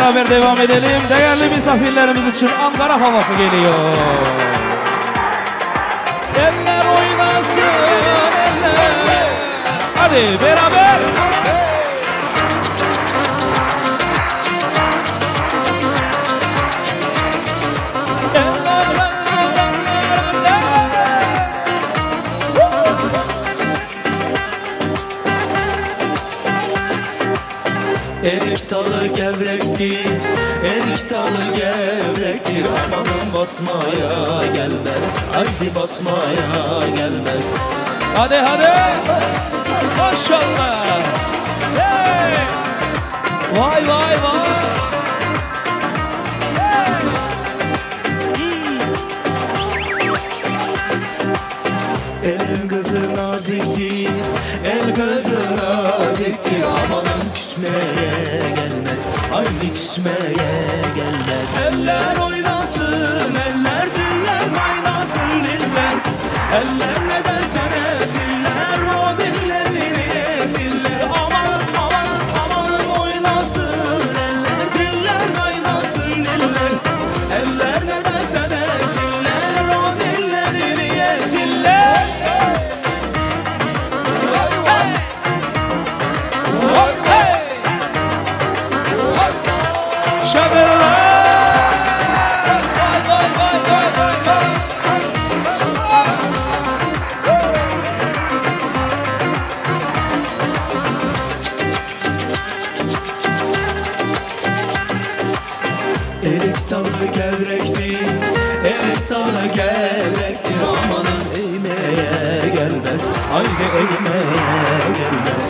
beraber devam edelim. Değerli misafirlerimiz için Ankara havası geliyor. Eller oynasın eller. Hadi beraber. Erik dalı gevrektir, erik dalı gevrektir. Amanın basmaya gelmez, haydi basmaya gelmez. Hadi hadi, maşallah. Hey! Vay vay vay. El kızı naziktir, el kızı naziktir. Amanın küsmeye gelmez, haydi küsmeye gelmez. Eller oynasın, eller diller oynasın diller. Eller ne dersen esiller, o dillerini esiller. Aman aman aman oynasın, eller diller oynasın diller. Eller ne dersen esiller, o dillerini esiller. Erik dalı gevrektir, erik dalı gevrektir. Amanın eğmeye gelmez, haydi eğmeye gelmez.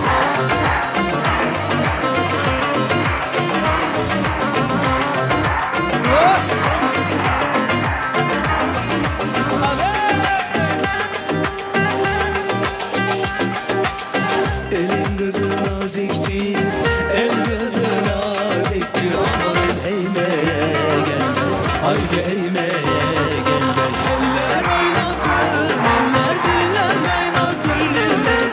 Elin kızı naziktir, el kızı naziktir. Amanın eğmeye gelmez, haydi eğmeye gelmez. Eller oynasın, eller diller oynasın diller.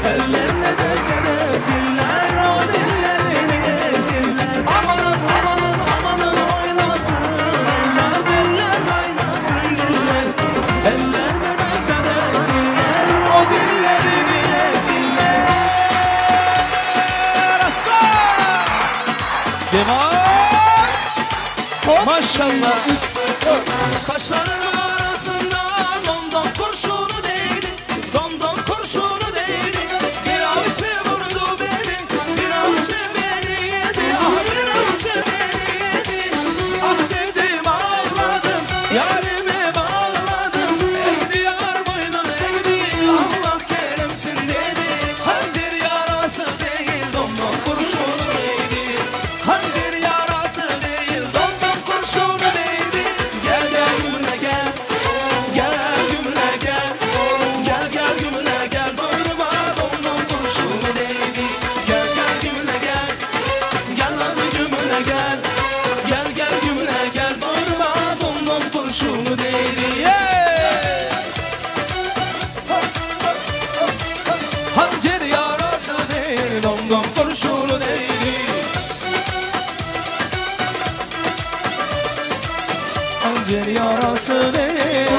Eller ne derse desinler, o dillerini esinler. Amanın amanın amanın oynasın, eller diller oynasın diller. Eller ne derse desinler, o dillerini esinler. Devam. Maşallah. Kaşlarının arasında domdom kurşunu değdi, domdom kurşunu değdi. Bir avuç vurdu beni, bir avuç beni yedi. Ah bir avuç beni yedi. Ah dedim ağladım, yarimi bağladım. Eğdi yar boynun eğdi, Allah keremsin dedi. Hançer yarası değil, domdom kurşunu değdi. Hançer yarası değil, domdom kurşunu değdi. Gel gel gümüne gel, gel gümüne gel. Gel gel gümüne gel, boynuma domdom kurşunu değdi. Gel gel gümüne gel, gel hadi gümüne gel. Gel gel gümüne gel, boynuma domdom kurşunu değdi. Hançer yarası değil, domdom kurşunu değdi. Hançer yarası değil.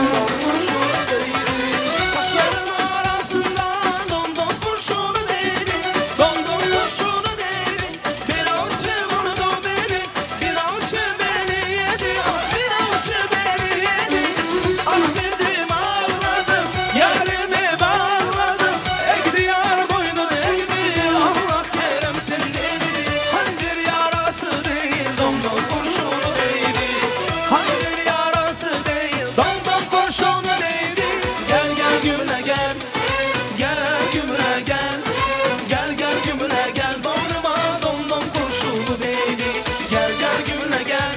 Kaşlarının arasında domdom kurşunu değdi, domdom kurşunu değdi. Bir avuç vurdu beni, bir avuç beni yedi. Ah bir avuç beni yedi. Ah dedim ağladım, yarimi bağladım. Eğdi yar boynun eğdi, Allah keremsin dedi. Hançer yarası değil, domdom kurşunu değdi. Hançer yarası değil, domdom kurşunu değdi. Gel gel gümüne gel, gel gümüne gel. Gel gel gümüne gel, boynuma domdom kurşunu değdi. Gel gel gümüne gel,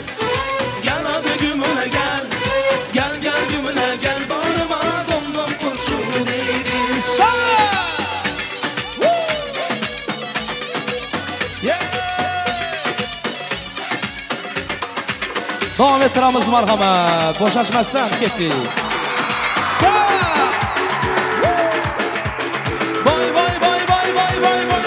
gel hadi gümüne gel. Gel gel gümüne gel, boynuma domdom kurşunu değdi. Davam ettiramiz marhamat. Boşashmasdan ketdik. Voy voy voy voy voy voy voy.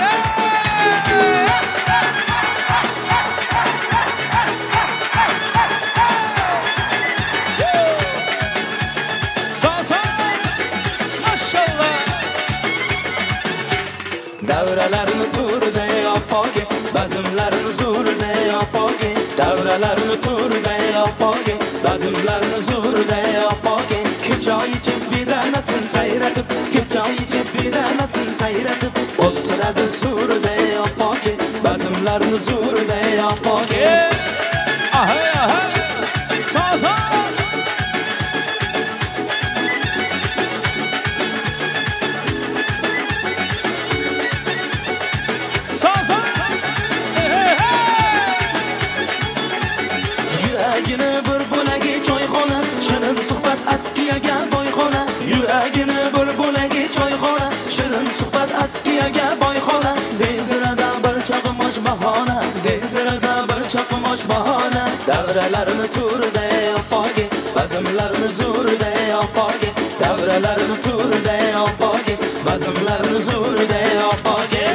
Davralarni turda yopoki bazmlarni zo'rda yopoki Davralarni turda yopoki bazmlarni zo'rda yopoki Ko'choy ichib bedanasin sayratib Ko'choy ichib bedanasin sayratib O'tiradi surda yopoki bazmlarni zo'rda yopoki Ahay ahay Sa Yuragini bir bo'lagi choyxona shirin suhbat askiyaga boyxona Yuragini bir bo'lagi choyxona shirin suhbat askiyaga boyxona Dezrada bir chaqmosh bahona Dezrada bir chaqmosh bahona Davralarni turda yopoki bazmlarni zo'rda yopoki Davralarni turda yopoki bazmlarni zo'rda yopoki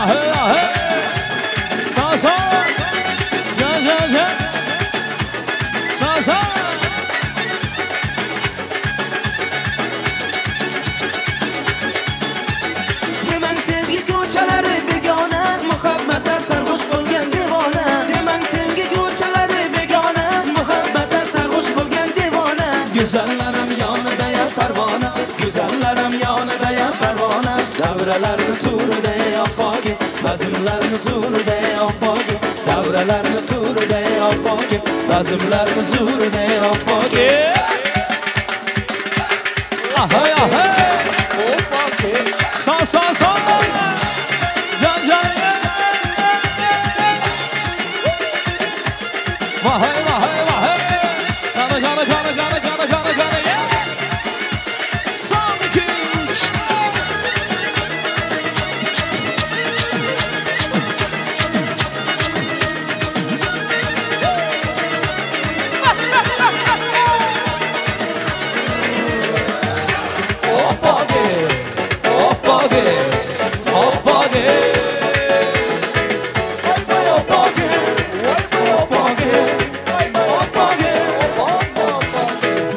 Ahay ahay Sa Ja Sa Demang sevgi ko'chalari begona muhabbatda sarg'ush bo'lgan devona Demang sevgi ko'chalari begona muhabbatda sarg'ush bo'lgan devona Go'zallarim yonida ya parvona Go'zallarim yonida ya parvona Davralarni turda yopoki bazmlarni zo'rda yopoki Davralarni turda yopoki bazmlarni zo'rda yopoki Ahay ahay Sa Ja Vahay Gana yeah Song King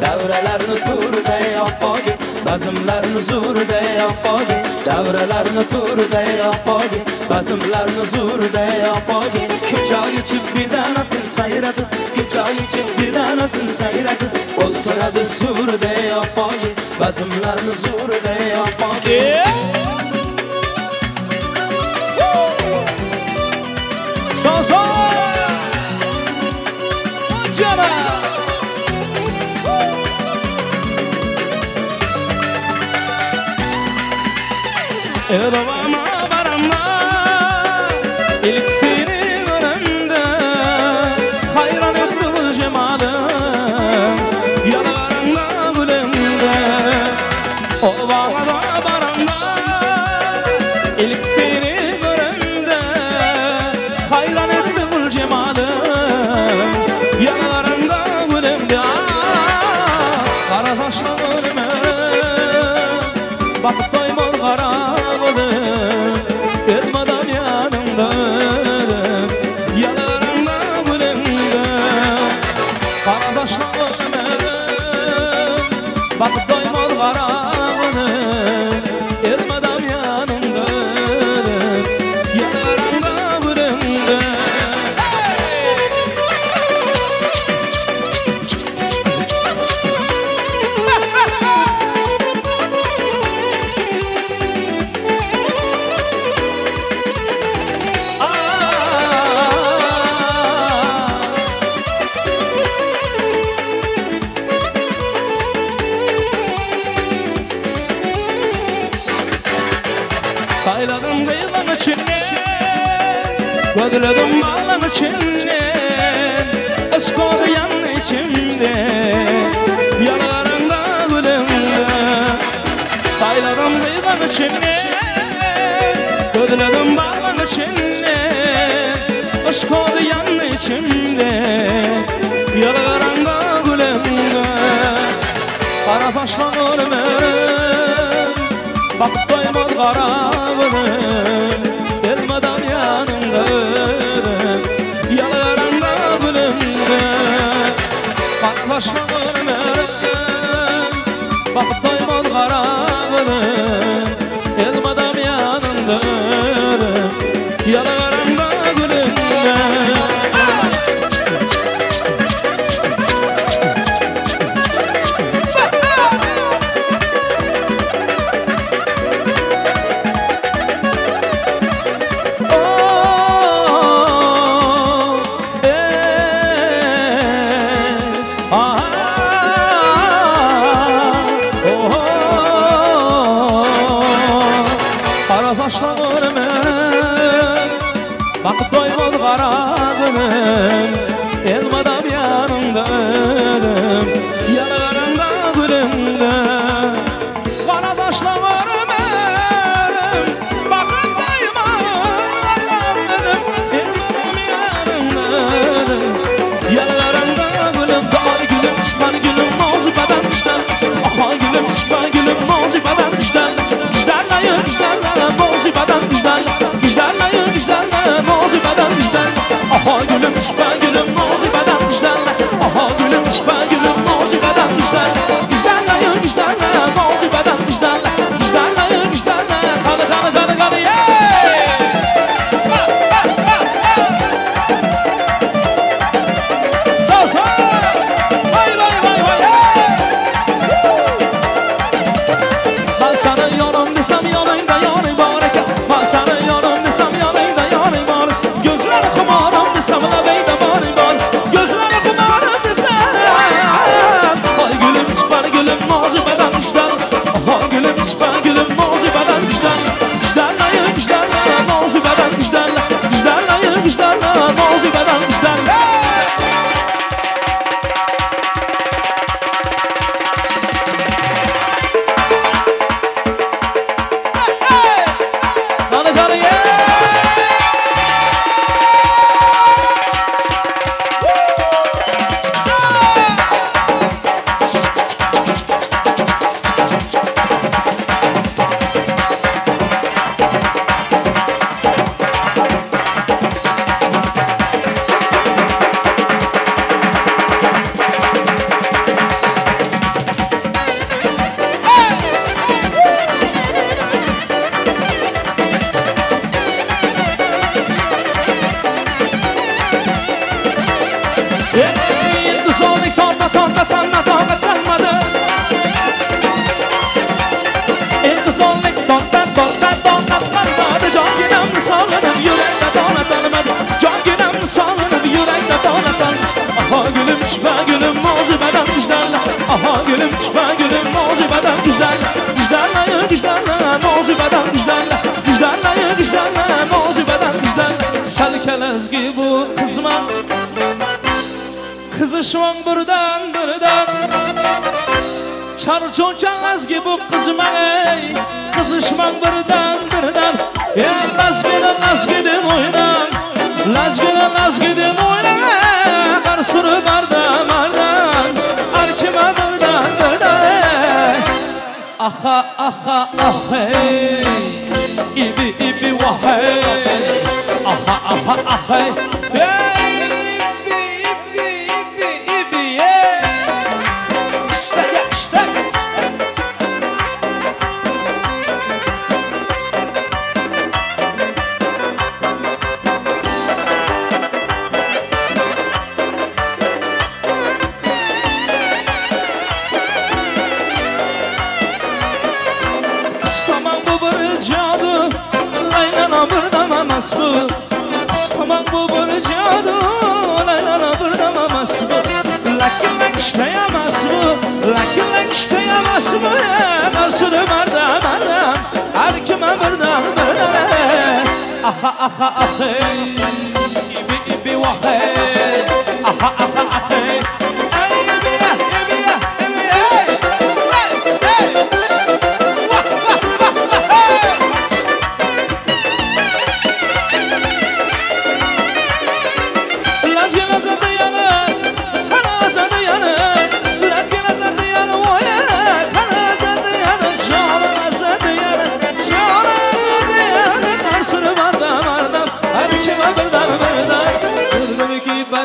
Davralarni turda yopoki bazmlarni zo'rda yopoki Davralarni turda yopoki bazmlarni zo'rda yopoki Ko'choy ichib bedanasin sayratib Ko'choy ichib bedanasin sayratib O'tiradi surda yopoki bazmlarni zo'rda yopoki Sa Jana Erovama barama ilk seni görende hayran etti bu cemalım Yalvaranda gülemde Ovama barama ilk seni görende hayran etti bu cemalım Yalvaranda gülemde Kara taşla ölüme bakıp doymur kara Ermadan yanımda Yalarımda gülemde Karadaşla ölümüm Bakıp doymaz karanı Ermadan yanımda Yalarımda gülemde Sayladım kıyılan içinden Gözledim bağlan içinden Aşk oldu yan içimde Yalarında gülemde Sayladım kıyılan içinden Gözledim bağlan içinden Aşk oldu yan içimde Yalarında gülemde Kara taşla ölümüm Bakıp doymaz karabını Elmadan yanımda Yalarında gülümde Kardeşle ölümüm Bakıp doymaz karabını doymaz qaradın elmada yanımda ödüm yanarında gülümde qara daşlavarım erim bakın dayma Allah'ım elmadam yanımda ödüm yanarında gülüm dar gülüm şman gülüm nozu badan işten aha gülüm şman gülüm nozu badan işten işlerlayın işlerlayın nozu badan işten işlerlayın işlerlayın nozu badan işten aha gülüm şman gülüm nozu badan işten aha gülüm şman gülüm nozu badan işten işlerlayın işlerlayın nozu badan işten işlerlayın işlerlayın kalı kalı kalı kalı sağ sağ vay vay vay vay ben sana yanım desem yanında yanı var ben sana yanım desem yanında yanı var gözleri kumarım desem labeyde var gözleri kumarım desem ay gülüm çıpar gülüm nozu beden işten ay gülüm çıpar gülüm nozu beden işten işlerlayın işlerlayın nozu beden işten işlerlayın işlerlayın nozu beden işten Yıldızlık torna torna torna torna tanmadı Yıldızlık torna torna torna tanmadı Can günüm sağlanıp yürekte torna tanımadı Can günüm sağlanıp yürekte torna tanımadı Aha gülüm çıpa gülüm nozu beden güçlerle Aha gülüm çıpa gülüm nozu beden güçlerle Güçlerle güçlerle nozu beden güçlerle Güçlerle güçlerle nozu beden güçlerle Selkelez gibi bu kızma Kızışman buradan buradan Çarçonçanlaz gibi bu kızıma ey Kızışman buradan buradan Ya las gidin oynan Las gidin oynan Karsuru bardan bardan Arkime buradan buradan Aha aha ah hey İbi ibi vah hey Aha aha ah hey Aslaman bu bir cadı Laylana bırdamamas bu Lakin lak işleyemez bu Lakin lak işleyemez bu Karşıdı mardam mardam Her kime birden birden Aha aha aha İbi ibi vahey Aha aha aha Ay ibi ya ibi ya ibi ya Hey hey Vah vah vah vah hey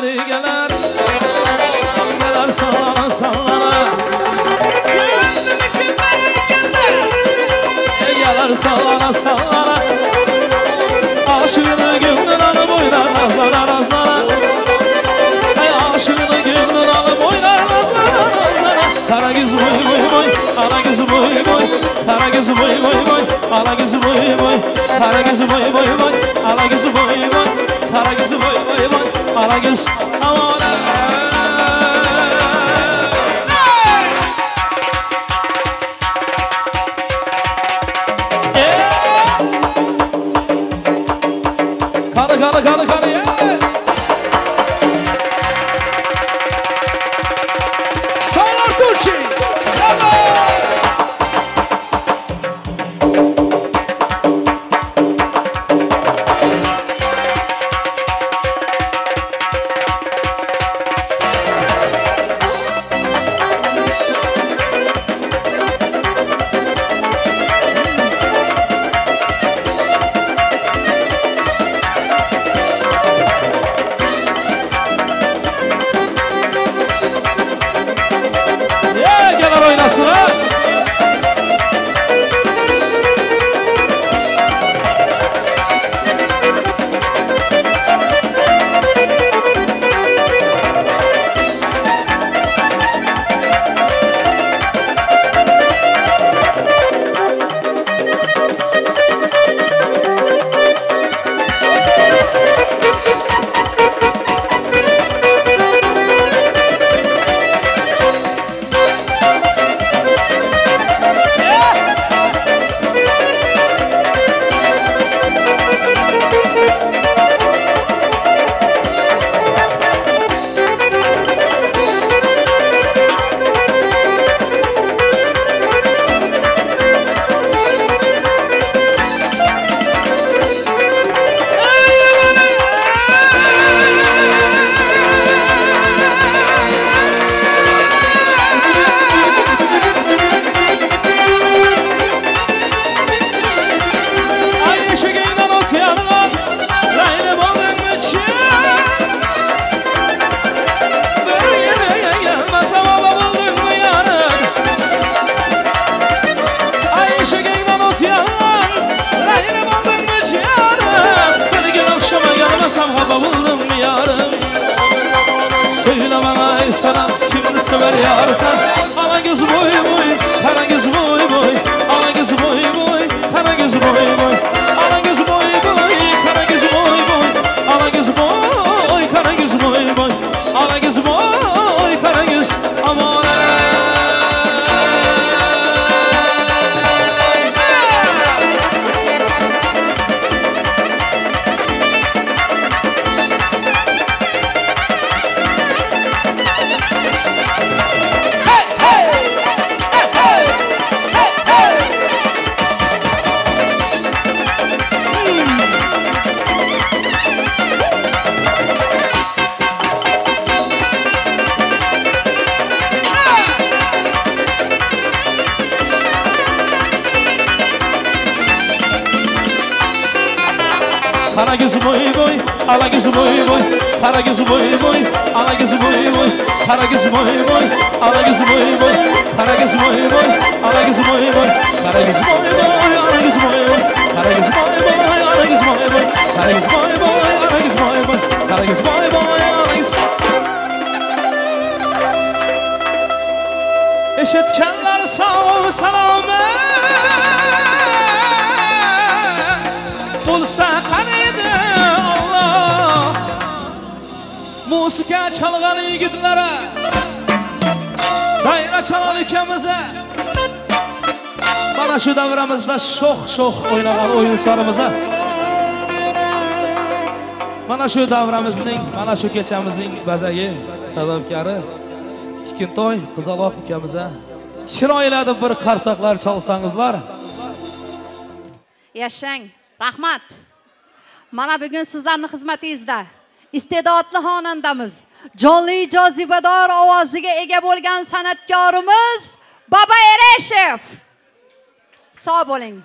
beri geler Geler sallana sallana Yüzümü kim beri gelir Geler sallana sallana Aşığını gönlün alıp oynar nazlara nazlara Aşığını gönlün alıp oynar nazlara nazlara Kara göz boy boy boy Kara göz boy boy Kara göz boy boy boy Kara göz boy boy Kara göz boy boy boy Kara göz boy boy Kara göz boy boy boy Kara göz aman Kalı baba buldum yarım. Söyle bana ey sana kimini sever yarsan. Ala göz boy boy, kara göz boy boy. Ala göz boy boy, kara göz boy boy. Ala göz boy boy, kara göz boy boy. Ala göz boy, kara göz boy boy. Ala göz boy, kara göz aman. Kara gözü boy boy, ala gözü boy boy. Kara gözü boy boy, ala gözü boy boy. Kara gözü boy boy, ala gözü boy boy. Kara gözü boy boy, ala gözü boy boy. Kara gözü boy boy, ala gözü boy boy. Kara gözü boy boy, ala gözü boy boy. Kara gözü boy boy, ala gözü boy boy. Kara gözü boy boy, ala gözü. Eşitkenler sağ ol selamet. Bulsa kanıydı Allah. Musika çalgan yigitlere, dayra çalan ülkemize. Mana şu davramızda şox oynagan oyuncularımıza, mana şu davramızning, mana şu kechamizning bazagi sababkari Kichkintoy Qizaloq ukamiza chiroyli bir qarsaqlar chalsangizlar. Yashang. Rahmat. Mana bugun sizlarning xizmatingizda iste'dodli xonandamiz, jonli jozibador ovoziga ega bo'lgan san'atkorimiz Baba Ereshev. Sog' bo'ling.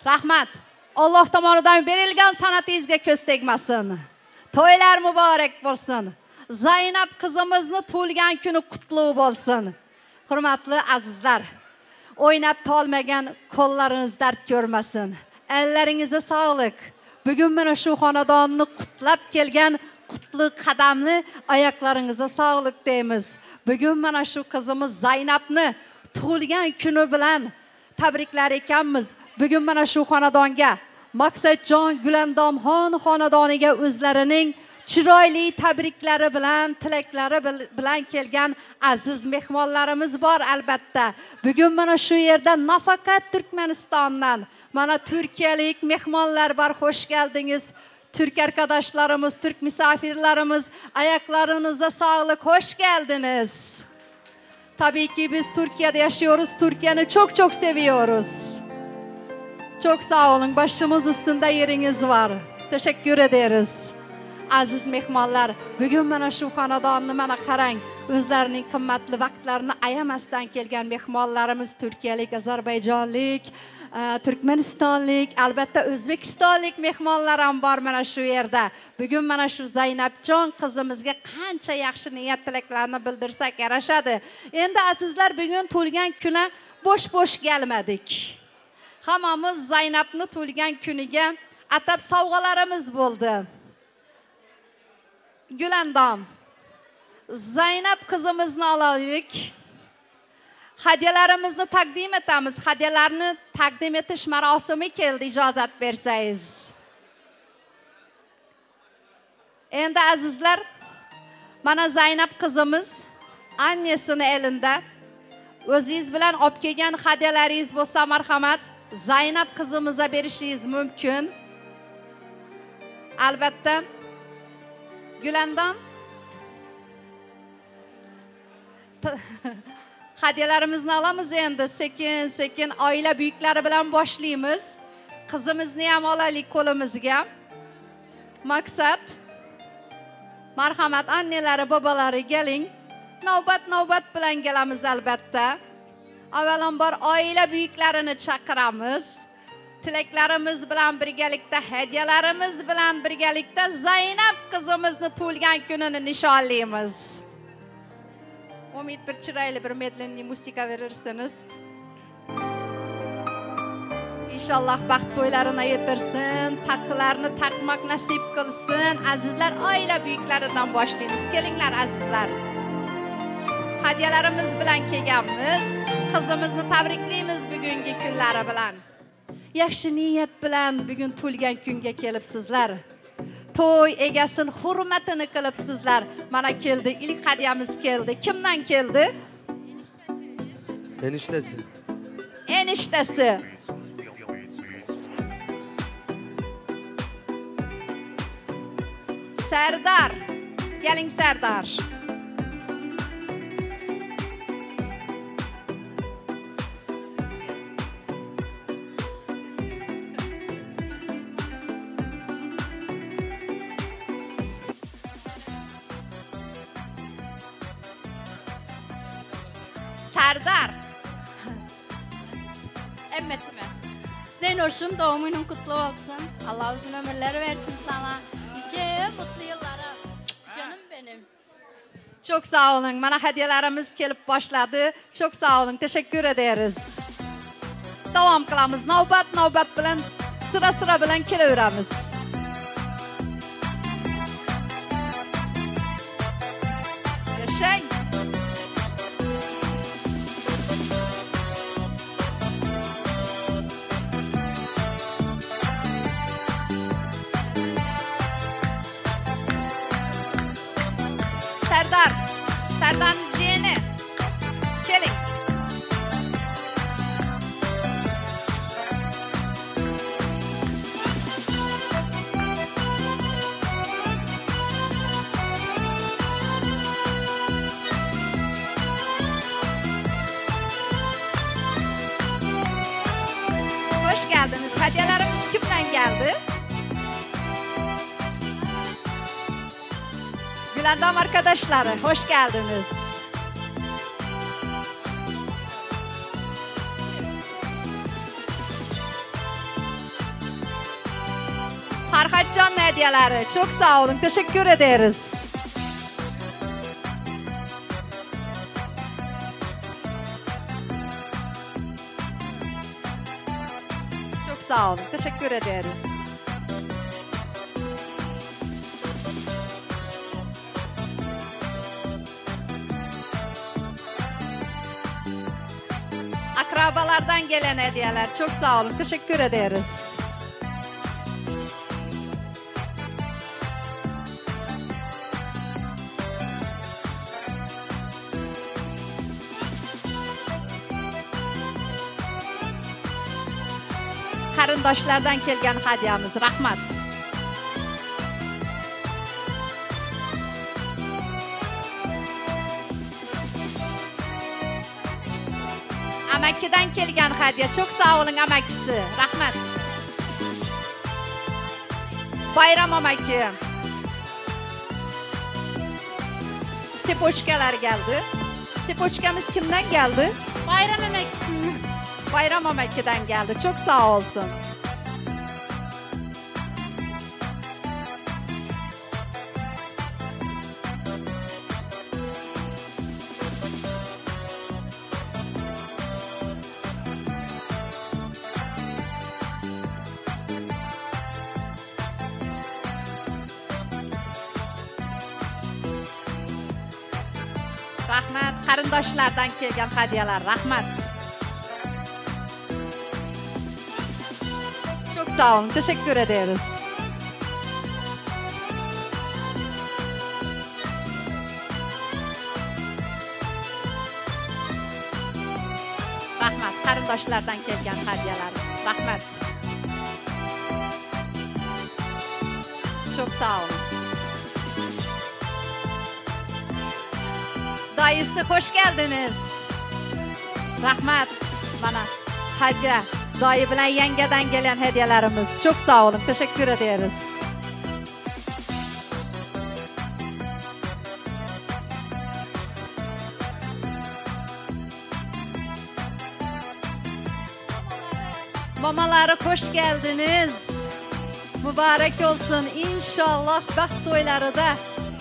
Rahmat. Alloh tomonidan berilgan san'atingizga ko'z tegmasin. To'ylar muborak bo'lsin. Zaynab qizimizni tug'ilgan kuni qutlug' bo'lsin. Hurmatli azizlar, o'ynab tolmagan qo'llariniz dard ko'rmasin. Ellerinizde sağlık. Bugün mana şu xonadonni qutlab kelgan qutli qadamli ayaklarınızda sağlık deymiz. Bugün mana şu kızımız Zaynabni tug'ilgan kuni bilan tabriklar ekanmiz. Bugün mana şu xonadonga Maqsadjon Gulandamxon xonadoniga o'zlarining chiroyli tabriklari bilan, tilaklari bilan kelgan aziz mehmonlarimiz bor albatta. Bugün mana şu yerda nafaqat Turkmanistondan mana Türkiyalik mehmonlar bor, hoş geldiniz. Türk arkadaşlarımız, Türk misafirlerimiz, ayaklarınıza sağlık, hoş geldiniz. Tabii ki biz Türkiye'de yaşıyoruz, Türkiye'ni çok seviyoruz. Çok sağ olun, başımız üstünde yeriniz var. Teşekkür ederiz. Aziz mehmonlar, bugün mana şu xonadonni mana qarang, o'zlarining qimmatli vaqtlarini ayamasdan kelgan mehmonlarimiz Türkiyalik, Ozarbayjonlik, Turkmanistonlik, albatta O'zbekistonlik mehmonlar ham bor mana shu yerda. Bugun mana shu Zaynabjon qizimizga qancha yaxshi niyat tilaklarni bildirsak yarashadi. Endi azizlar, bugun tug'ilgan kuni bosh kelmadik. Hammamiz Zaynabni tug'ilgan kuniga atab sovg'alarimiz bo'ldi. Gulandam, Zaynab qizimizni olaylik. Hadyalarimizni taqdim etamiz. Hadyalarni taqdim etish marosimi keldi, ijozat bersangiz. Endi azizlar, mana Zaynab qizimiz annesini elinde. O'zingiz bilan olib kelgan hadyalaringiz bo'lsa, marhamat, Zaynab qizimizga berishingiz mumkin. Albatta, Gulandam, hadyalarimizni olamiz endi sekin oila buyuklari bilan boshlaymiz. Qizimizni ham olaylik qo'limizga. Maqsad, marhamat, annelari, bobolari keling. Navbat bilan kelamiz albatta. Avvalambor oila buyuklarini chaqiramiz. Tilaklarimiz bilan birgalikda, hadyalarimiz bilan birgalikda Zaynab qizimizni tug'ilgan kunini nishonlaymiz. Umid bir chiroyli bir medlenli musiqa verirsiniz. İnşallah baxt to'ylarini yetirsin, taqlarni taqmak nasib qilsin. Azizlar, oila büyüklerinden boshlaymiz. Kelinglar azizlar. Hadyalarimiz bilan kelganmiz. Qizimizni tabriklaymiz bugungi kunlari bilan. Yaxshi niyat bilan bugun to'lgan kunga kelibsizlar. To'y egasini hurmatini qilibsizlar. Mana keldi, ilk hadyamiz keldi. Kimdan keldi? Eniştesi. Eniştesi. Serdar. Geling Serdar. Serdar. Emmetime. Zeynoş'um doğum günün kutlu olsun. Allah uzun ömürler versin sana. Nice mutlu yıllara. Canım benim. Çok sağ olun. Mana hediyelerimiz kelip başladı. Çok sağ olun. Teşekkür ederiz. Devam kılamız. Navbat bilen sıra bilen kelaveramiz. Yaşayın. Serdar'ın ciğeni. Gelin. Hoş geldiniz. Hediyelerimiz kimden geldi? Gülendam arkadaşları, hoş geldiniz. Farhatcan hediyeleri, çok sağ olun, teşekkür ederiz. Çok sağ olun, teşekkür ederiz. Akrabalardan gelen hediyeler. Çok sağ olun. Teşekkür ederiz. Qarindoshlardan kelgan hadiyamiz. Rahmat. Amakidan kelgan hadiya. Çok sağ olun amakisi. Rahmat. Bayram amaki. Sepochkalar geldi. Sepochkamiz kimden geldi? Bayram emekli. Bayram amakidan geldi. Çok sağ olsun. Rahmat. Qarindoshlardan kelgan hadiyalar. Rahmat. Çok sağ olun. Teşekkür ederiz. Rahmat. Qarindoshlardan kelgan hadiyalar. Rahmat. Çok sağ olun. Dayısı hoş geldiniz. Rahmat. Bana hadiye. Dayı bilen yengeden gelen hediyelerimiz. Çok sağ olun. Teşekkür ederiz. Mamaları hoş geldiniz. Mübarek olsun. İnşallah baxt to'yları da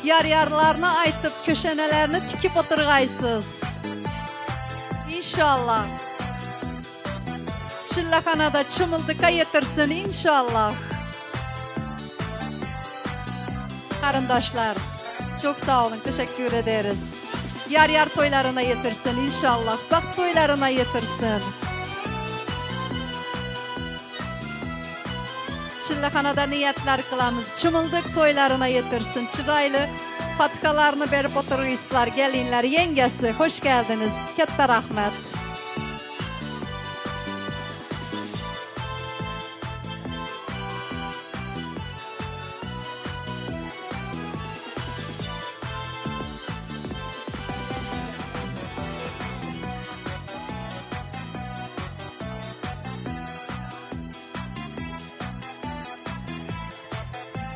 yar-yarlarını aytıp köşenelerini tikip oturgaysız. İnşallah. Chillaxonada chimildiqqa yetirsin inshaalloh. Qarindoshlar, çok sağ olun, teşekkür ederiz. Yar toylarına yetirsin inşallah. Baxt toylarına yetirsin. Chillaxonada niyatlar qilamiz. Chimildiq toylarına yetirsin. Chiroyli fatkalarını berib o'tiribsizlar, gelinlar, yengasi, hoş geldiniz. Katta rahmat.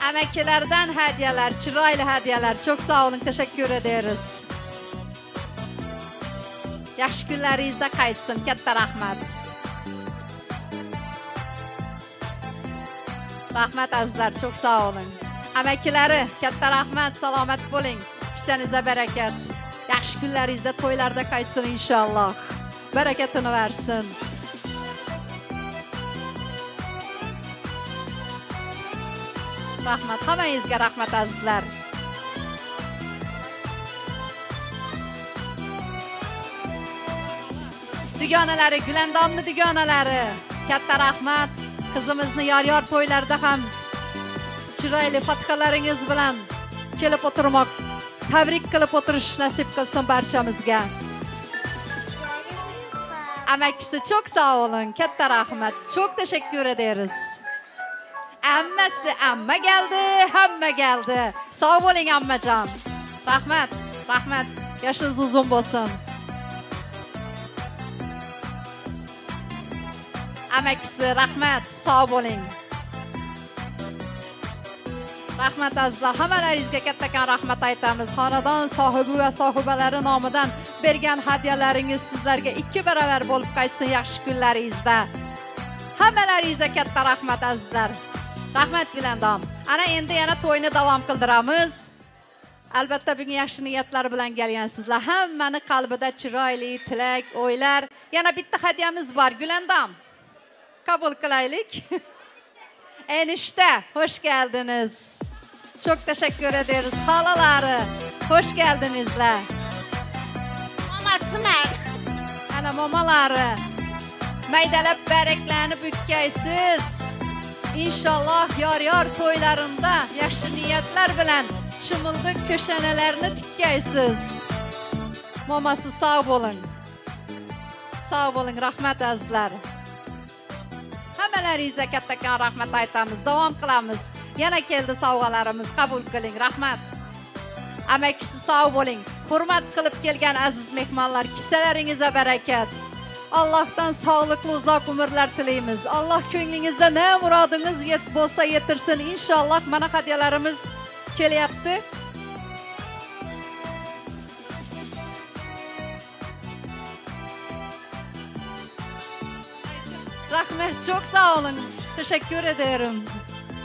Emeklilerden hediyeler, chiroyli hediyeler. Çok sağ olun, teşekkür ederiz. Yaxshi kunlaringizda qaytsin, katta rahmat. Rahmat azizlar, çok sağ olun. Emeklileri, katta rahmat, salomat bo'ling. Kisanize bereket. Yaxshi kunlaringizda to'ylarda qaytsin inshaalloh. Bereketini versin. Rahmat, hammangizga rahmat azizlar. Dugonalari, Gulandomni dugonalari, katta rahmat. Qizimizni yor to'ylarda ham chiroyli fatkalaringiz bilan kelib o'tirmoq, tabrik qilib o'tirish nasib qilsin barchamizga. Amakisi çok sağ olun, katta rahmat. Çok teşekkür ederiz. Ammasi, amma geldi, hamma geldi. Sağ olun ammacan. Rahmat, rahmat. Yaşınız uzun bo'lsin. Amakisi, rahmat, sağ olun. Rahmat azizlar, hammalaringizga kattakon rahmat aytamiz. Xonadon sohibi va sohibalari nomidan bergan hadyalaringiz sizlarga 2 baravar bo'lib qaytsin yaxshi kunlaringizda. Hammalaringizga katta rahmat azizlar. Rahmat Gulandom. Ana endi yana to'yni davom qildiramiz. Albatta bugun yaxshi niyatlar bilan kelgansizlar. Hammani qalbida chiroyli tilak, o'ylar. Yana bitta hadyamiz bor Gulandom. Qabul qilaylik. Enişte, hoş geldiniz. Çok teşekkür ederiz. Halaları, hoş geldinizler. Mamasılar. Ana mamaları. Maydalab baraklarni bükkaysiz. İnşallah yar toylarında yaxshi niyatlar bilan chimildiq köşenelerini tikkaysiz. Maması sağ olun. Sağ olun, rahmat azizlar. Hammalaringizga kattakon rahmat aytamiz. Davom qilamiz. Yana keldi sovg'alarimiz, qabul qiling. Rahmat. Amakisi sağ bo'ling. Hurmat qilib kelgan aziz mehmonlar, kissalaringizga barakat. Allah'tan sağlıklı uzak umurlar tilaymiz. Allah ko'nglingizda ne muradınız bo'lsa yetirsin. İnşallah mana hadiyalarimiz kelyapti. Rahmet, çok sağ olun. Teşekkür ederim.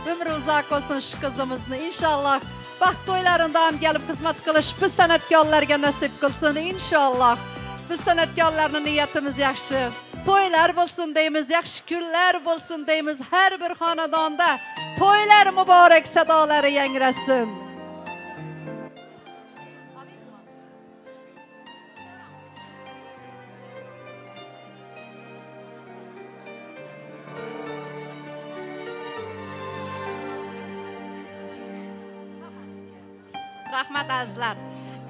Ömrü uzak olsun şu kızımızın. İnşallah baxt to'ylarında ham gelip hizmet qilish biz san'atkorlarga nasib qilsin inşallah. Biz san'atkorlarning niyatimiz yaxshi. To'ylar bo'lsin deymiz, yaxshi kunlar bo'lsin deymiz. Har bir xonadonda to'ylar muborak sadolari yangrasin. Rahmat azizlar.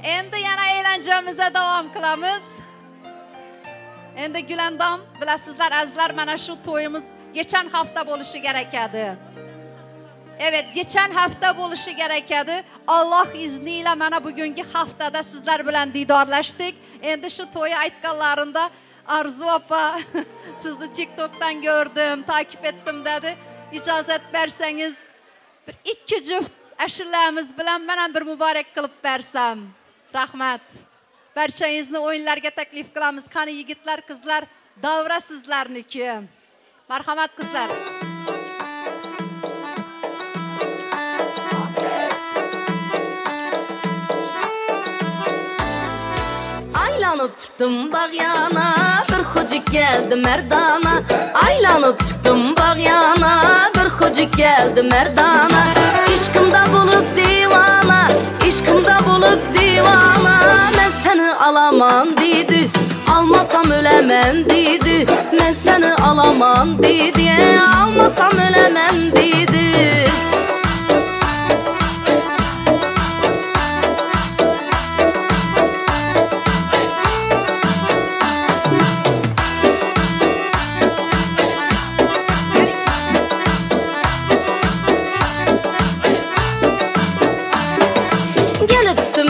Endi yana eğlencemize devam qilamiz. Endi Gulandom, bilasizlar azizlar, mana shu to'yimiz geçen hafta bo'lishi kerak edi. Evet, geçen hafta bo'lishi kerak edi. Allah izniyle mana bugungi haftada sizlar bilan didorlashdik. Endi shu to'y aytganlarında Arzu opa sizni TikTok'tan gördüm, takip ettim dedi. İcazet bersangiz bir 2 juft ashulamiz bilan men ham bir muborak qilib bersam. Rahmat. Barchangizni o'yinlarga taklif qilamiz. Qani yigitlar, qizlar, davra sizlarniki. Marhamat qizlar. Aylanib Aylanıp çıktım bağyana, bir hocuk geldi merdana. Aylanıp çıktım bağyana, bir hocuk geldi merdana. İşkımda bulup divana, işkımda bulup divana. Ben seni alamam dedi, almasam ölemem dedi. Ben seni alamam dedi, almasam ölemem dedi.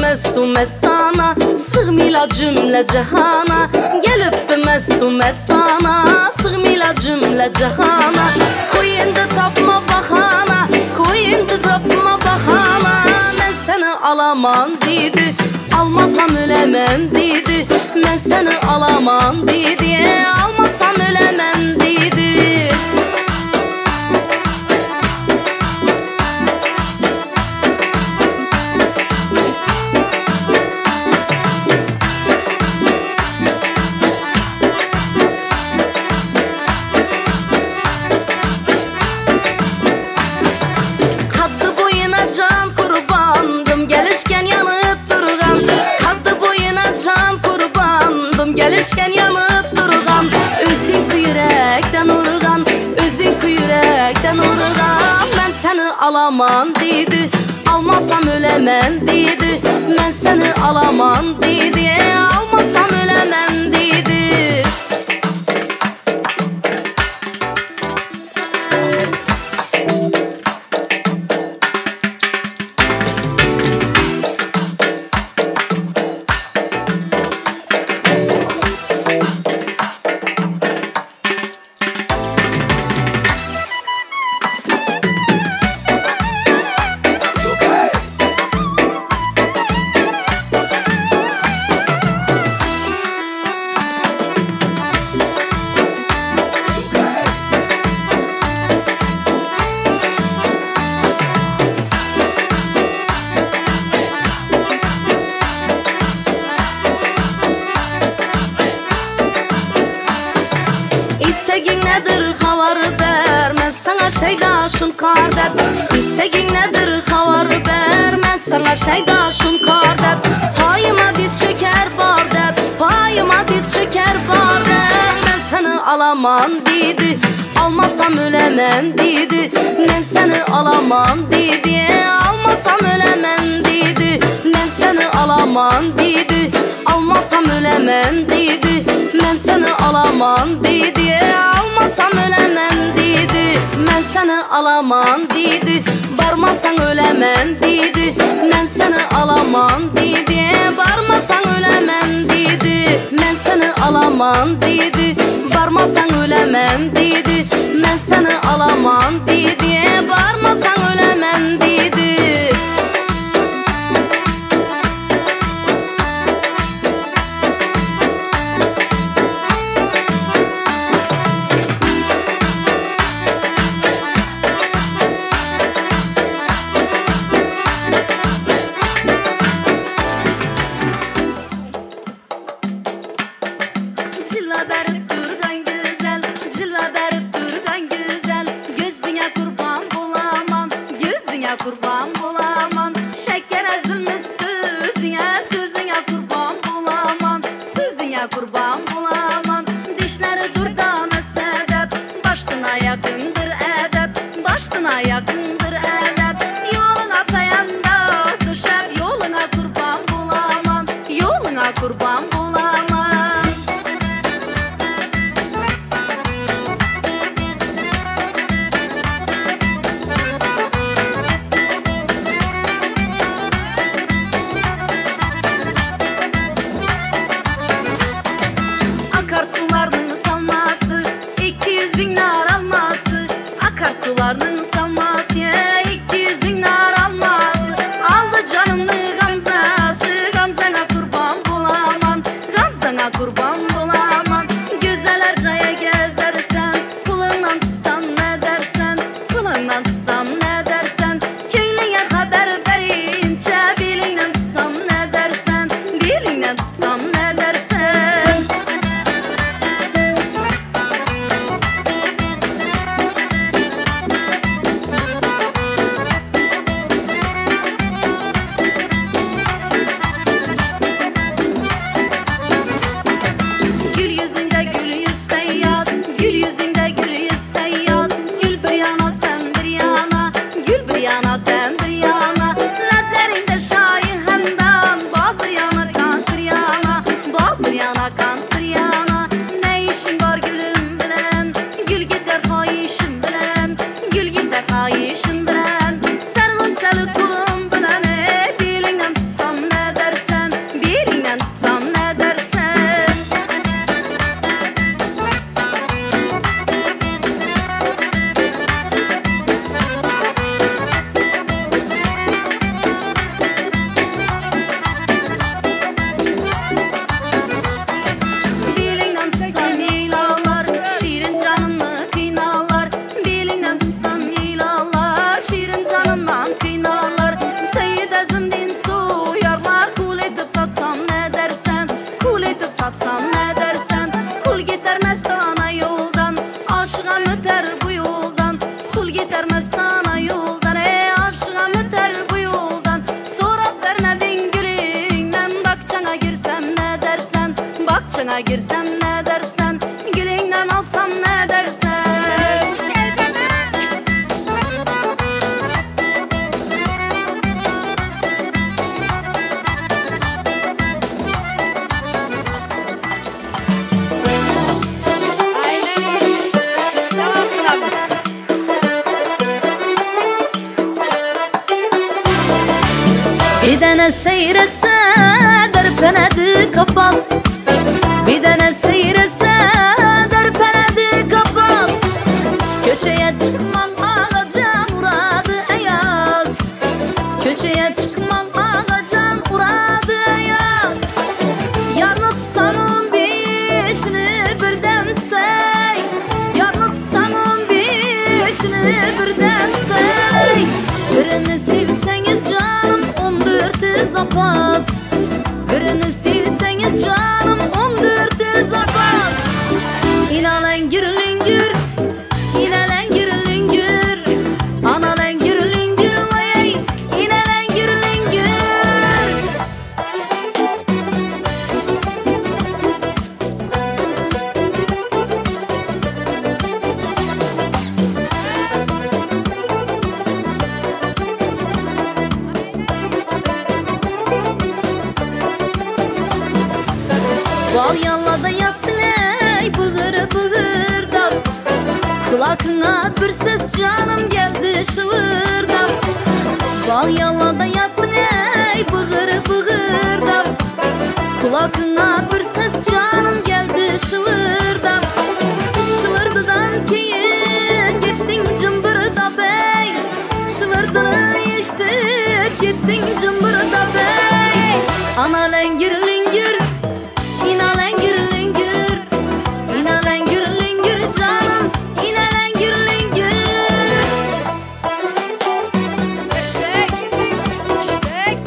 Mestu mestana, sığmıyla cümle cehana. Gelipti mestu mestana, sığmıyla cümle cehana. Koyundu tapma bahana, koyundu tapma bahana. Ben seni alamam dedi, almasam ölemem dedi. Ben seni alamam dedi, almasam ölemem dedi. Can kurbandım, gelişken yanıp durgan. Kaddı boyuna can kurbandım, gelişken yanıp durgan. Özün yürekten urgan, özün yürekten urgan. Ben seni alamam dedi, almasam ölemem dedi. Ben seni alamam dedi, almasam ölemem dedi. İstegin nedir havar vermez sana şeydaşın kar dep. İstegin nedir havar vermez sana şeydaşın kar dep. Payıma diz çöker bar dep, payıma diz çöker bar dep. Ben seni alamam dedi, almasam ölemem dedi. Ben seni alamam dedi, almasam ölemem dedi. Ben seni alamam dedi, almasam ölemem dedi. Ben seni alamam dedi, almasam ölemem dedi. Ben seni alamam dedi, barmasan ölemem dedi. Ben seni alamam dedi, barmasan ölemem dedi. Ben seni alamam dedi, barmasan ölemem dedi. Ben seni alamam dedi, barmasan ölemem dedi. Cilve berip durgan güzel, cilve berip durgan güzel. Gözüne kurban bulamam, İçine girsem ne dersen, gülünden alsam ne dersen. Bir dene seyretse derpenedi kapas, bir dene seyretse derpenedi kapas. Köçeye çıkman ağacan uradı ayaz, köçeye çıkman ağacan uradı ayaz. Yarını tutsanın beşini birden tutay, yarını tutsanın beşini birden tutay. Birini sevseniz canım 14 zapas, birini sevseniz canım 14 zapas. İnalen gürlüngür, inalen gürlüngür, analen gürlüngür, vay inalen gürlüngür. Bal yallada yattın ey bığır bığırdap, kulakına bir ses canım geldi şıvırdap. Bal yallada yattın ey bığır bığırdap, kulakına bir ses canım geldi şıvırdap. Şıvırdıdan keyin gittin cımbırdap ey, şıvırdını içtip gittin cımbırdap ey. Analen gürlüngür, inalen gürlüngür, inalen gürlüngür canım, inalen gürlüngür. Eşek, eşek.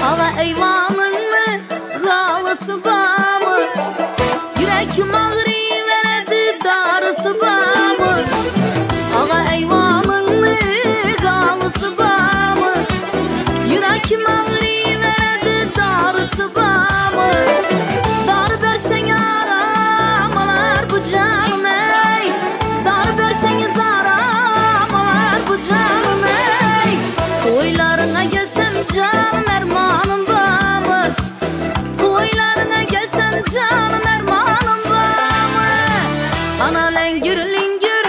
Ağa eyvanın mı, galısı var mı? Yürekim ağrıverdi darısı var mı? Ağa eyvanın mı, galısı var mı? Yürekim ağrıverdi darısı var mı? Dar versen aramalar bu canım ey, dar verseniz aramalar bu canım ey. Toylarına gelsem canım ermanım var mı? Toylarına gelsem canım ermanım var mı? Analen gürlüngür,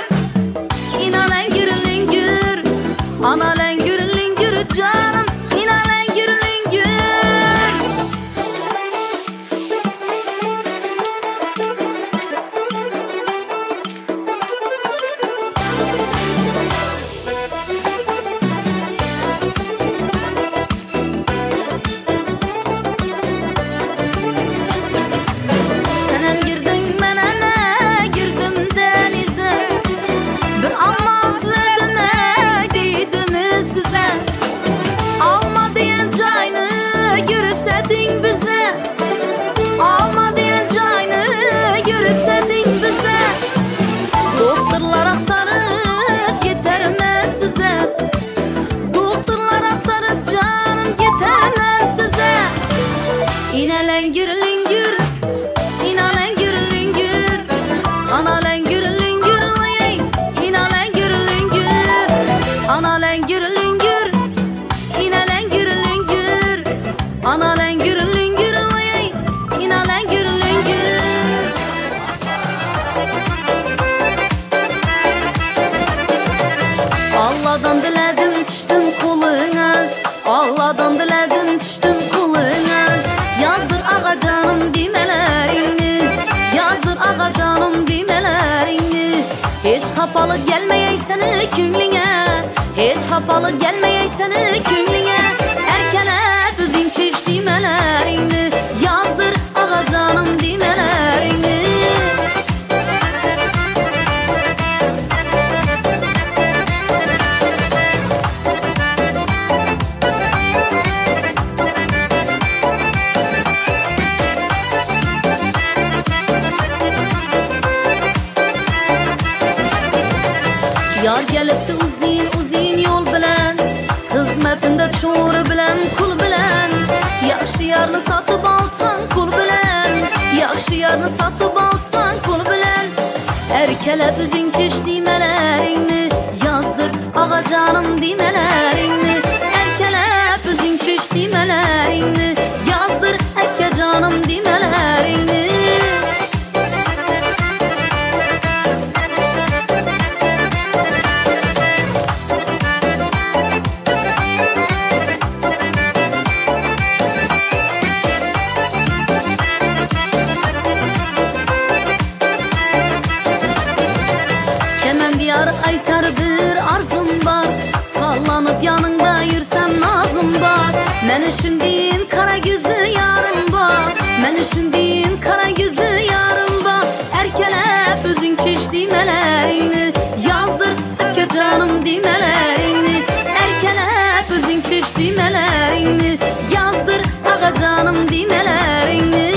inalen gürlüngür, analen gürlüngür canım, inalen gürlüngür. Senem girdin ben ene girdim denize, bir almat verdim deydimi size. Alma diyen cayını görsedin bize, alma diyen cayını görsedin bize. Doktorlar aktarıp yetermez size, doktorlar aktarıp canım yetermez size. İnelen gürlüngür, inalen gürlüngür, analen gürlüngür, vay inalen gürlüngür, analen gürlüngür, inalen gürlüngür, analen gürlüngür, vay inalen gürlüngür. Allah'dan diledim düştüm koluna, Allah'dan diledim düştüm koluna. Yazdır ağa canım dimelerini, yazdır ağa canım dimelerini. Hiç kapalı gelmeyeysen künlüğe, hiç kapalı gelmeyeysen künlüğe. Erkelep üzün çiş dimelerini, yazdır ağa canım dimelerini. Yar gelipti uzun yol bilen, hizmetinde çoğru bilen, kul bilen. Yaxşı yarını satıp alsan kul bilen, yaxşı yarını satıp alsan kul bilen. Erkelep üzün çiş dimelerini yazdır ağa canım dimelerini. Erkelep üzün çiş dimelerini yazdır eke canım dimelerini. Aytar bir arzum var, sallanıp yanında yürsem nazım var. Men üşündüğün kara gözlü yarım var, men üşündüğün kara gözlü yarım var. Erkelep üzün çiş dimelerini yazdır eke canım dimelerini. Erkelep üzün çiş dimelerini yazdır ağa canım dimelerini.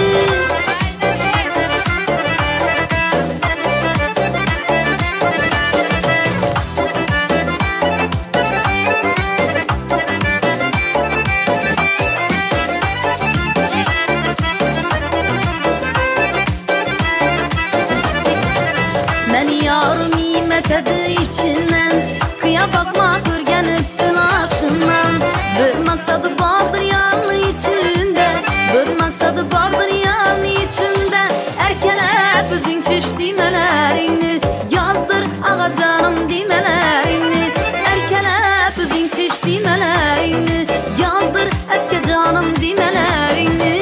Tadı içinden kıya bakma görgen öptün akşından. Bir maksadı vardır yanlı içinde, bir maksadı vardır yanlı içinde. Erkelep üzün çiş dimelerini yazdır ağa canım dimelerini. Erkelep üzün çiş dimelerini yazdır eke canım dimelerini.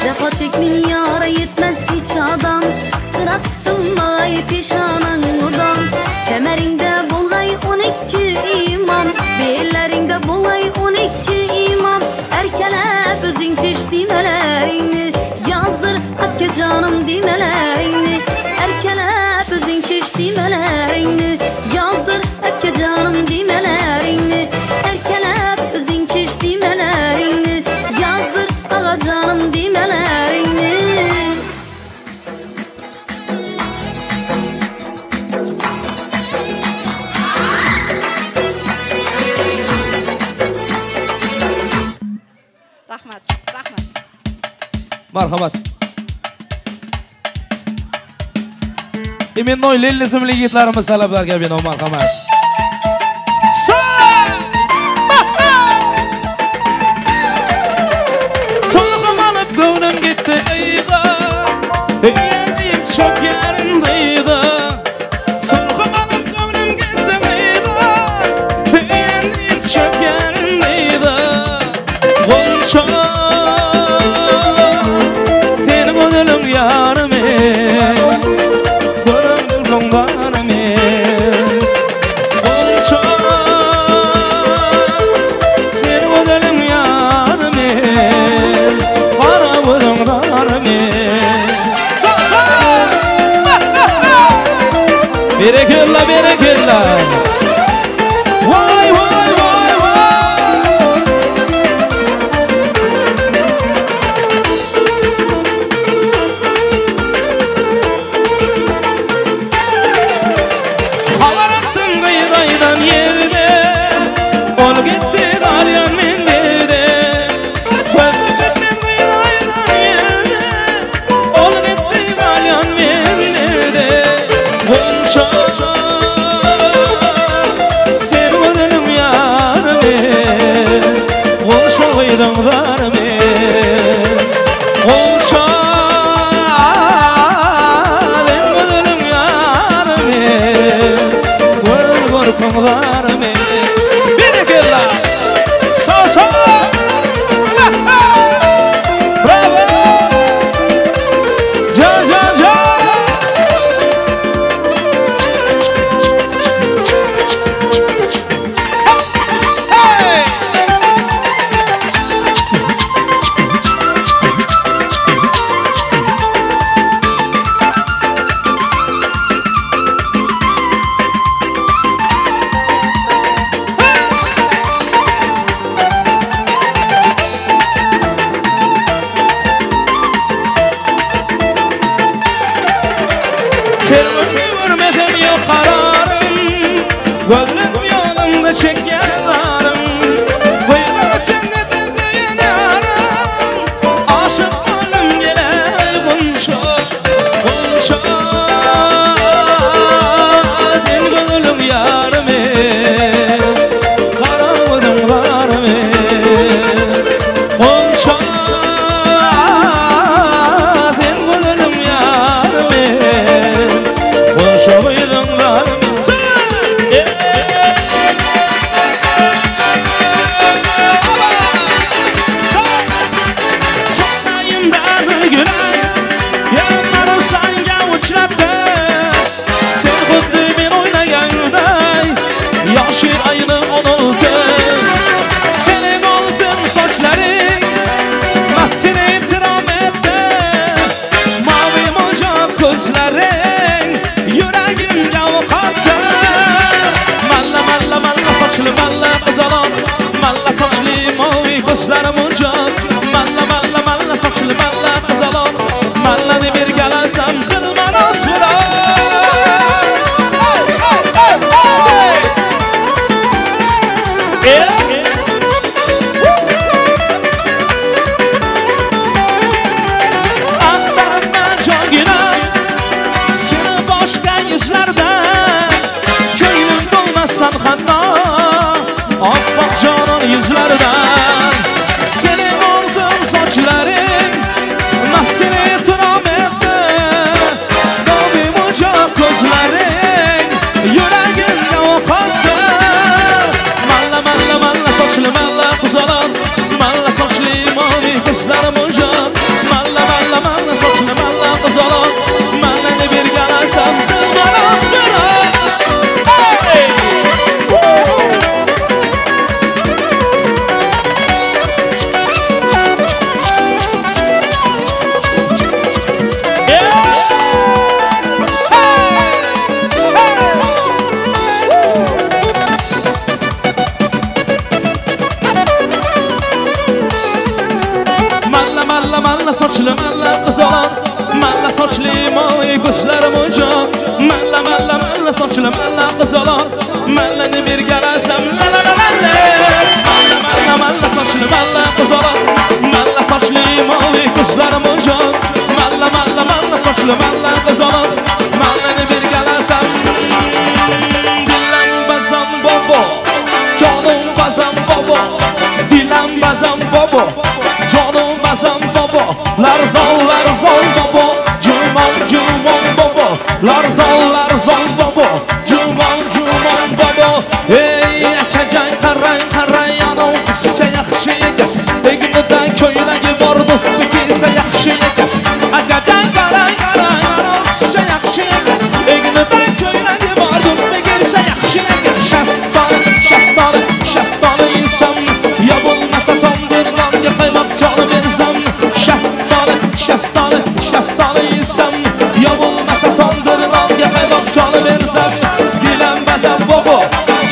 Cefa çekmin yara yetmez hiç adam, sıra çıktılmay peşanan odan. Kemerinde bulay 12 imam, bellerinde bulay 12 imam. Erkelep üzün çiş dimelerini yazdır eke canım dimelerini. Erkelep üzün çiş dimelerini yazdır eke canım dimelerini. Erkelep üzün çiş dimelerini yazdır ağa canım dimelerini. Rahmat, rahmat. Marhamat. Imennoy Lelli ismli yigitlarimiz talablarga bino marhamat. So'lg'im olib ko'nglim ketdi ayda, elim çok yerindeydi. So'lg'im olib ko'nglim ketdi ayda, elim çok yerindeydi. G'uncha seni ko'dilim yarim Berekella, berekella. Vay, vay, vay, vay. Havar attım gıydaydan yerde, ol gitti galyan men berde. Köpüktüm gıydaydan yerde, ol gitti galyan men berde. Gonca ko'zlarim unjoq malla malla malla sochli malla qizaloq mallani bergalasam qilma nosvo'roq axtarman jongina seni boshqa yuzlardan ko'nglim to'lmasdan hatto oppoq jonon yuzlaridan sening oltin sochlaring maftini e'tirof etdi doim o'joq ko'zlaring yuragimga o'qotdi malla malla malla sochli malla qizaloq malla sochli moviy ko'zlarim o'joq malla malla malla sochli malla qizaloq mallani bergalasam qilma nosvo'roq sochli malla qizaloq malla sochli moviy ko'zlarim o'joq malla malla malla sochli malla qizaloq mallani bergalasam la la la la malla malla malla sochli malla qizaloq malla sochli moviy ko'zlarim o'joq malla malla malla sochli malla qizaloq mallani bergalasam dilam bazam bobo jonim bazam bobo dilam bazam bobo jonim bazam bobo larzon bobo jumon bobo larzon bobo jumon bobo ey akajon qarang anov qizcha yaxshi ekan egnidan ko'ylagi bordi bekisa yaxshi ekan akajon qarang anov qizcha yaxshi ekan egnidan ko'ylagi bordi bekisa yaxshi ekan shaftoli inson yo bo'lmasa tondir nonga qaymoq joni bersam shaftoli inson yo bo'lmasa tondir nonga qaymoq joni bersam dilam bazam bobo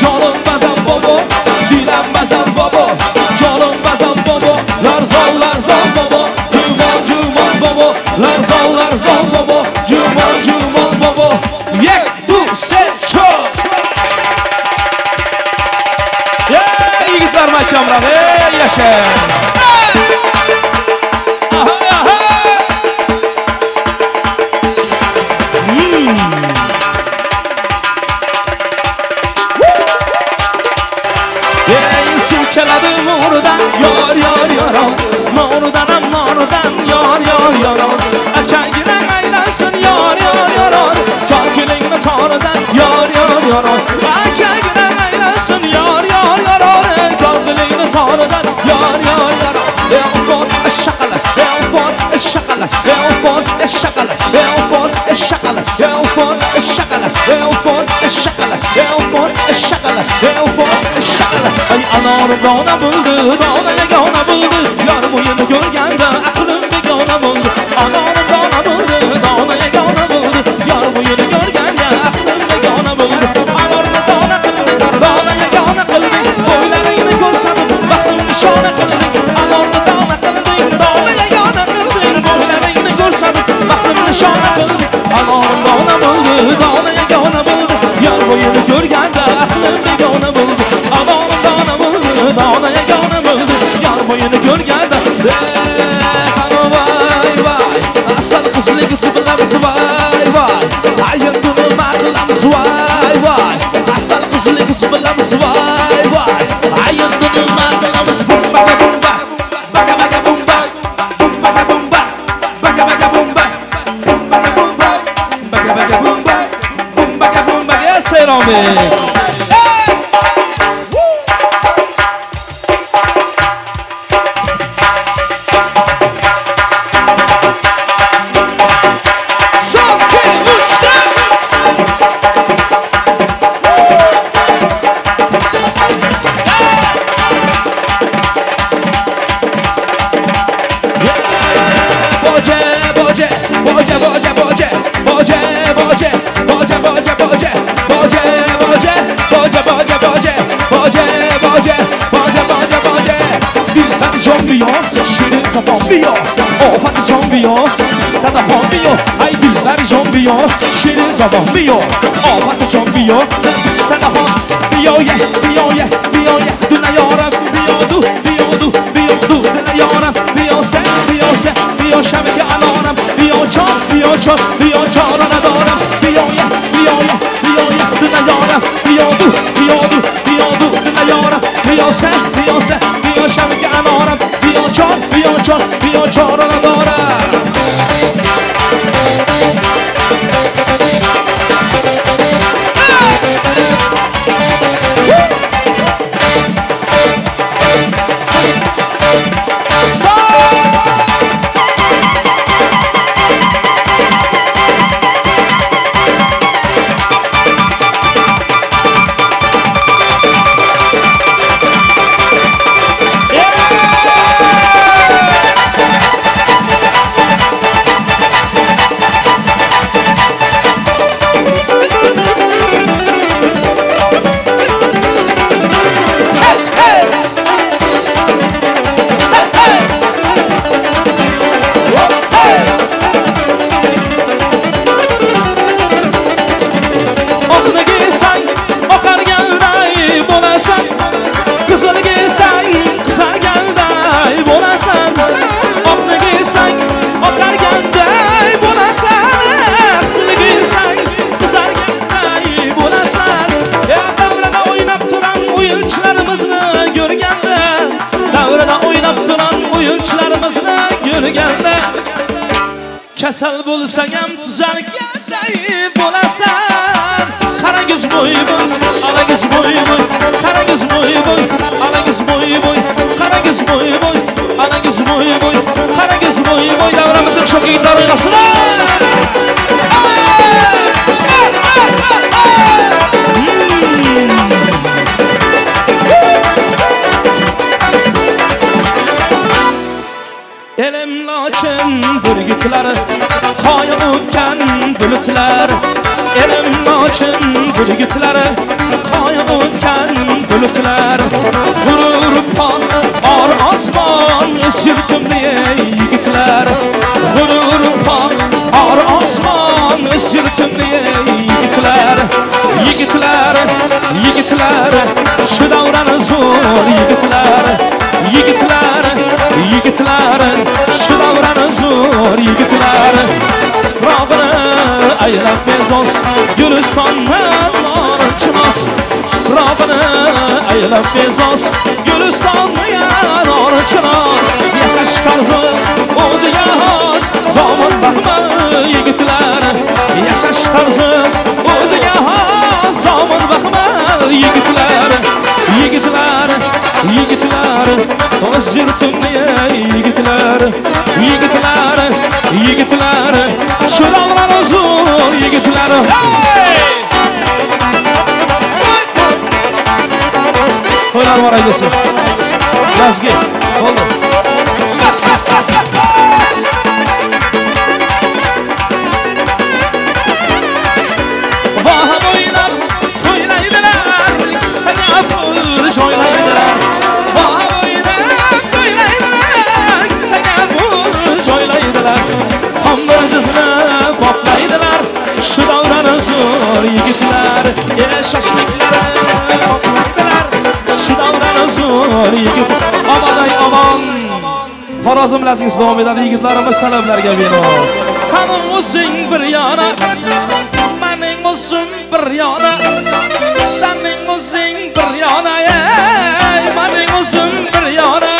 jonim bazam bobo dilam bazam bobo jonim bazam bobo larzon bobo jumon bobo larzon bobo jumon bobo yek bu secho yigitlar mahkamlar yasha keladi mo'ridan yor mo'ridan yor akangina aylansin yor ko'ngilingni toridan yor akangina aylansin yor ko'ngilingni toridan yor elfon shaqalash ay anor dona buldi dona yagona buldi yor bo'yini ko'rganda aqlim begona bo'ldi anor dona buldi dona yagona buldi yor bo'yini ko'rganda aqlim begona bo'ldi anorni dona qilding dona yagona qilding bo'ylaringni ko'rsatib baxtim nishona qilding anorni dona qilding dona yagona qilding bo'ylaringni ko'rsatib baxtim nishona qilding anor dona buldi dona yagona buldi yor bo'yini ko'rganda aqlim begona bo'ldi dona yagona bo'ldi yor bo'yini ko'rganda voy asal qizligisi bilamiz voy ayindini maqlamiz voy asal qizligisi bilamiz voy ayindini maqlamiz bumba boje bia, şirin zaman bia, ofat can bia, istada han bia, ay diller can bia, şirin zaman bia, ofat can bia, istada han bia ye, bia ye, bia ye, duna yara bia du, duna yara bia se, bia şamke ananam, bia can ana daram, bia ye, duna yara bia du, duna yara bia se, bia şamke ananam, bia can ana daram. Kasal bo'lsang ham tuzalganday bo'lasan. Qarangiz bo'y, alangiz bo'y, qarangiz bo'y, alangiz bo'y, qarangiz bo'y, alangiz bo'y, qarangiz bo'y, davramizning sho'x yigitlar o'ynasizlar. Elim loçin burgutlari, qoya o'tgan bulutlar. Elim loçin burgutlari, qoya o'tgan bulutlar. G'urur or osmon yurtimli yigitlar. G'urur or osmon yurtimli yigitlar. Yigitlar, shu davrani zo'r yigitlar. Yigitlar, shu davrani zo'r yigitlar. Tuprog'ini aylab bezos, Gulistondan norchinos. Tuprog'ini aylab bezos, Gulistondan norchinos. Yashash tarzi o'ziga xos, zomin baxmal yigitlar. Yashash tarzi o'ziga xos, zomin baxmal yigitlar. Yigitlar, o'z yurtimni yigitlar, shu davrani zo'r yigitlar. To'ylar bor aydesin. Yazgi, bo'ldi. Voha bo'ylab to'ylaydilar, sana pul joylaydilar. Voha bo'ylab to'ylaydilar, sana pul joylaydilar. Tomdirjisini boplaydilar, shu davrani zo'r yigitlar. Shashliklari boplaydilar, shu davrani zo'r yigit. Omon. Xorazm bilasizlar davom etadi yigitlarimiz talablarga bino. Saning o'zing bir yana, mening o'zim bir yana. Saning o'zing bir yana, mening o'zim bir yana.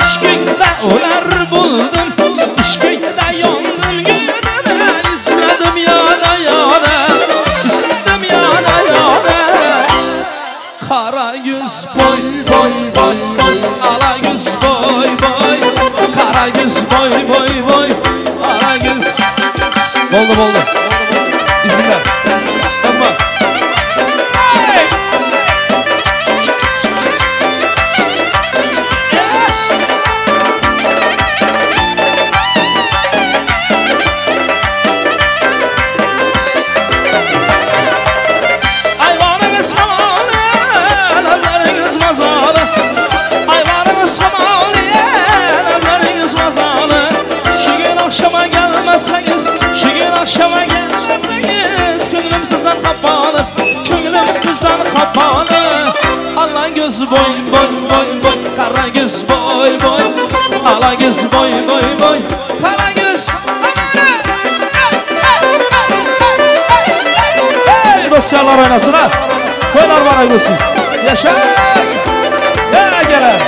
Ishqingda ular bo'ldim, ishqingda yondim, guydim, izladim yana. Izladim yana. Qara yuz boy, ala yuz boy. Qara yuz boy, ala yuz. Bo'ldi. İzinler. Tamam. Rusiyalar oynasın ha. Toylar bana gülsün. Yaşa. Gel.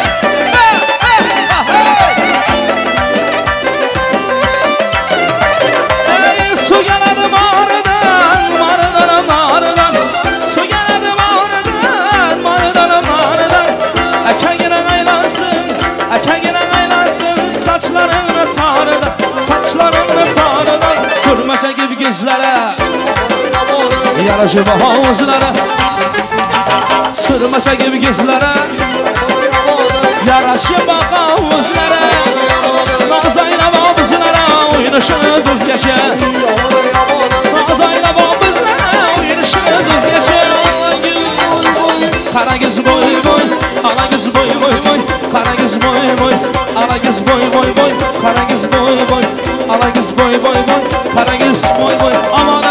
Su geledi mağaradan. Su geledi mağaradan. Eken gene aylansın. Saçlarını tanrıdan. Sürmeçe gibi gözlere. Yaraşır havuzlara. Sürmeçe gibi gözlere. Yaraşır havuzlara. Nazayla havuzlara. Oynaşınız özgeçe. Nazayla havuzlara. Oynaşınız özgeçe. Karagöz boy boy. Alagöz boy boy boy. Karagöz boy boy. Alagöz boy boy boy. Karagöz boy boy. Alagöz boy boy boy. Karagöz boy boy. Aman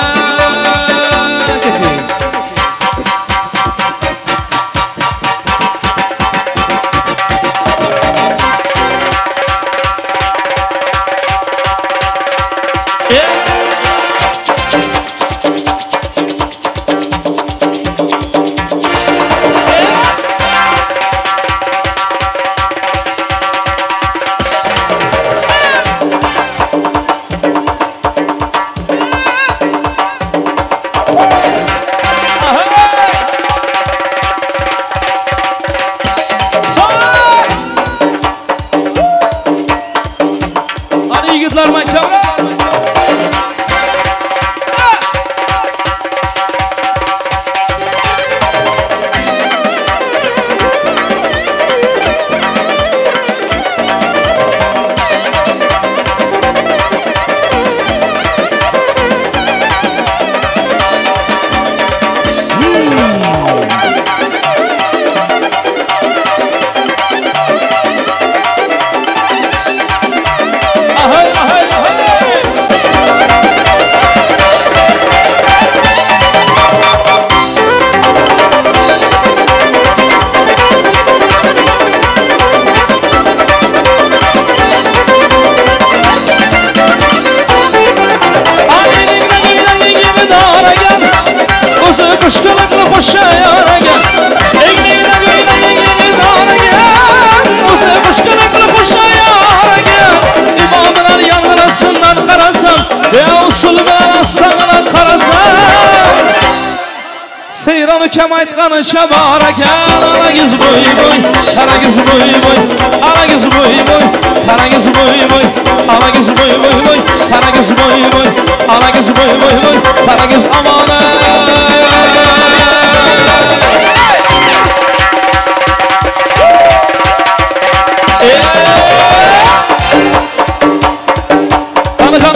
Kem aytqanı şabar ekan. Alagöz boy boy. Karagöz boy boy. Alagöz boy boy. Karagöz boy boy. Alagöz boy boy boy. Karagöz boy boy. Alagöz boy boy boy. Karagöz aman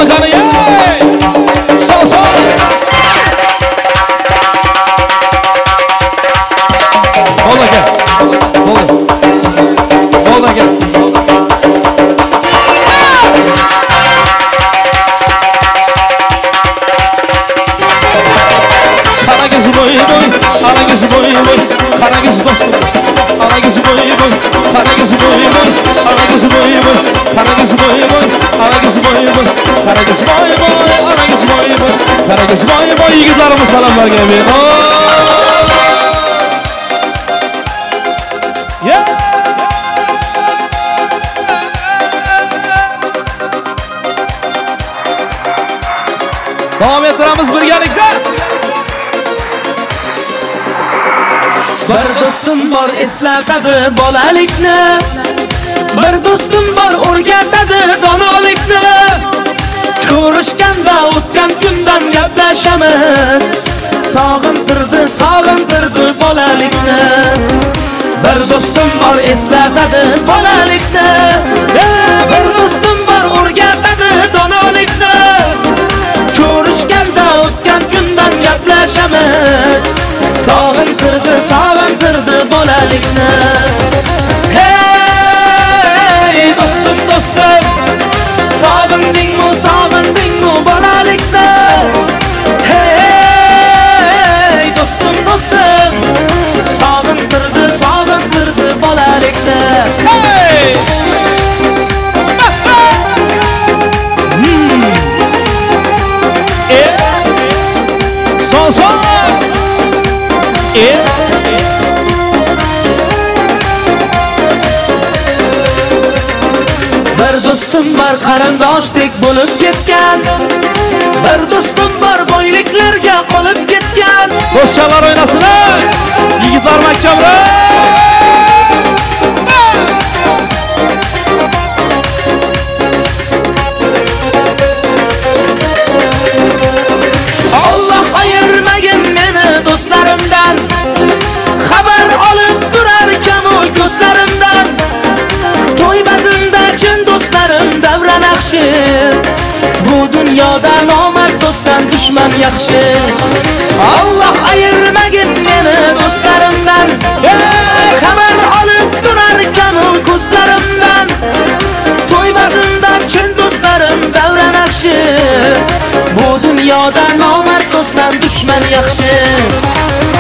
Kanı ye. Sağ Ola gel. Ola gel. Karagöz boy boy. Alagöz boy boy. Karagöz dostum. Alagöz boy boy. Karagöz boy boy. Alagöz boy boy. Karagöz boy boy. Alagöz boy boy. Karagöz boy boy. Alagöz boy boy. Karagöz boy boy. Yigitlarimiz salomlar gelmeyin. Devam ettiramiz birgalikda. Bir do'stim bor eslatadi bolalikni. Bir do'stim bor o'rgatadi donolikni. Ko'rishganda o'tgan kundan gaplashamiz. Sog'intirdi bolalikni. Bir do'stim bor eslatadi bolalikni. Bir do'stim bor o'rgatadi donolikni. Ko'rishganda o'tgan kundan gaplashamiz. Sog'intirdi bolalikni. Hey do'stim sog'indingmi bolalikni. Hey do'stim sog'intirdi bolalikni. Hey Bir do'stim bor qarindoshdek bo'lib ketgan. Bir do'stim bor boyliklarga qolib ketgan. Do'stchalar o'ynasinlar. Yigitlar mahkamlar. Allah ayırmagin meni do'stlarimdan. Xabar olib turarkan o ko'zlarimdan. To'y bazmda chin do'stlarim davra naqshi. Bu dunyoda nomard do'stdan dushman yaxshi. Allah ayırmagin meni do'stlarimdan. Xabar olib turarkan o ko'zlarimdan. To'y bazmda chin do'stlarim davra naqshi. Bu dunyoda nomard do'stdan dushman yaxshi.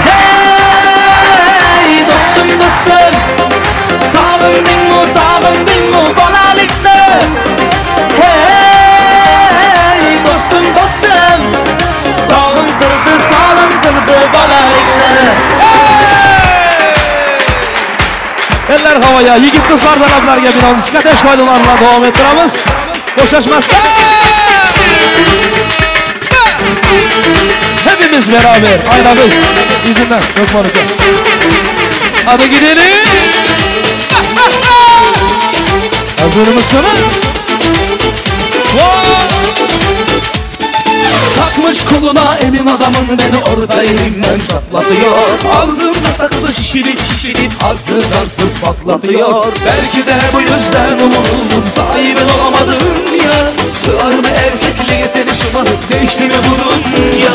Hey do'stim do'stim, sog'indingmi bolalikni? Hey do'stim do'stim, sog'intirdi bolalikni. Eller havaya, yigit qizlar talablariga binoan diskotek foydalanlar bilan davom ettiramiz. Bo'shashmasdan. Hepimiz beraber, aynamız. İzinden, Lokman Uka. Hadi gidelim. Hazır mısınız? Takmış koluna emin adamın beni orada elimden çatlatıyor. Ağzımda sakızı şişirip arsız patlatıyor. Belki de bu yüzden umurum sahibin olamadım ya. Sığar mı erkekliğe seni şımarıp değişti mi burun ya?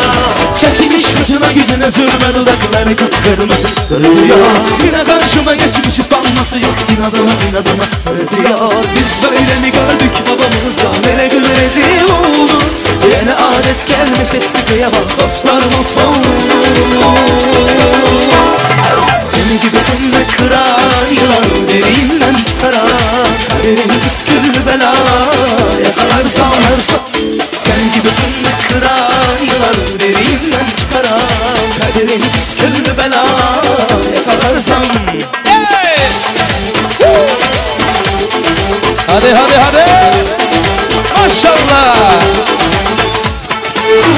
Çekilmiş kaşına yüzüne sürme dudakları kıpkırmızı kırılıyor. Yine karşıma geçmiş utanması yok, inadına sırıtıyor. Biz böyle mi gördük babamızdan, hele gün rezil oldu. Yine adet gelmiş eski köye bak, dostlar mahvoldu. Seni gibi fındık kıran yılan derinden çıkaran, kaderin püsküllü bela yakalarsan. Sen gibi fındık kıran yılan derinden çıkaran, kaderin püsküllü bela yakalarsan. Hadi. Maşallah.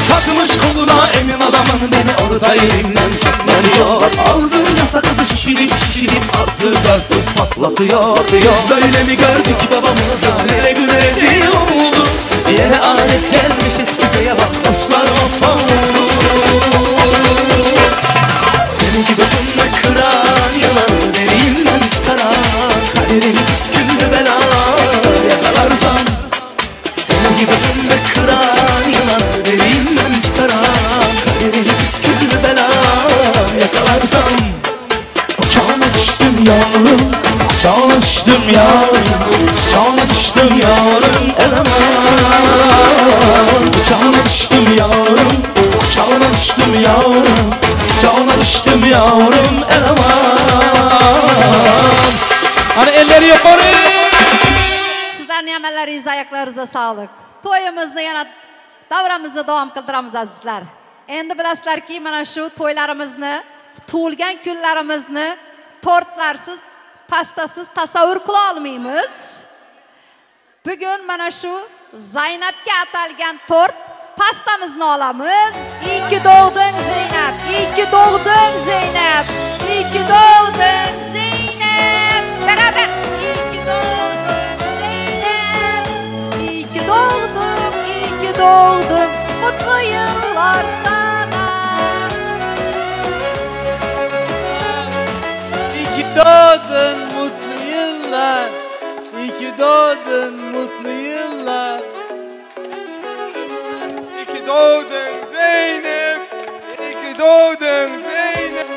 Takmış koluna emin adamın beni orada yerimden çatlanıyor. Ağzında sakızı şişirip arsız patlatıyor. Biz böyle mi gördük babamızdan, hele gün rezil oldu. Yine adet gelmiş eski köye bak, dostlar mahvoldu. Senin gibi fındık kıran yılan derinden çıkaran, kaderin püsküllü bela yakalarsan. Senin gibi fındık kıran yılan derinden çıkaran, kaderin püsküllü bela yakalarsan. Kucağına düştüm yavrum, kucağına düştüm yavrum, kucağına düştüm yavrum eleman. Kucağına düştüm yavrum, kucağına düştüm yavrum, kucağına düştüm yavrum eleman. Hani elleri yukarı. Sizlarning amallaringiz, oyoqlaringizga sog'lik. To'yimizni yana davramizda davom qildiramiz azizlar. Endi bilasizlarki, mana shu to'ylarimizni, tug'ilgan kunlarimizni tortlarsiz, pastasiz tasavvur qila olmaymiz. Bugun mana shu Zaynabga atalgan tort pastamizni olamiz. İyi ki doğdun Zeynep, iyi ki doğdun Zeynep, iyi ki doğdun Zeynep. Beraber. İyi ki doğdun Zeynep, iyi ki doğdun, iyi ki doğdun. Mutlu yıllar sana. İyi ki doğdun mutlu yıllar. İyi ki doğdun mutlu yıllar. İyi ki doğdun Zeynep. İyi ki doğdun Zeynep.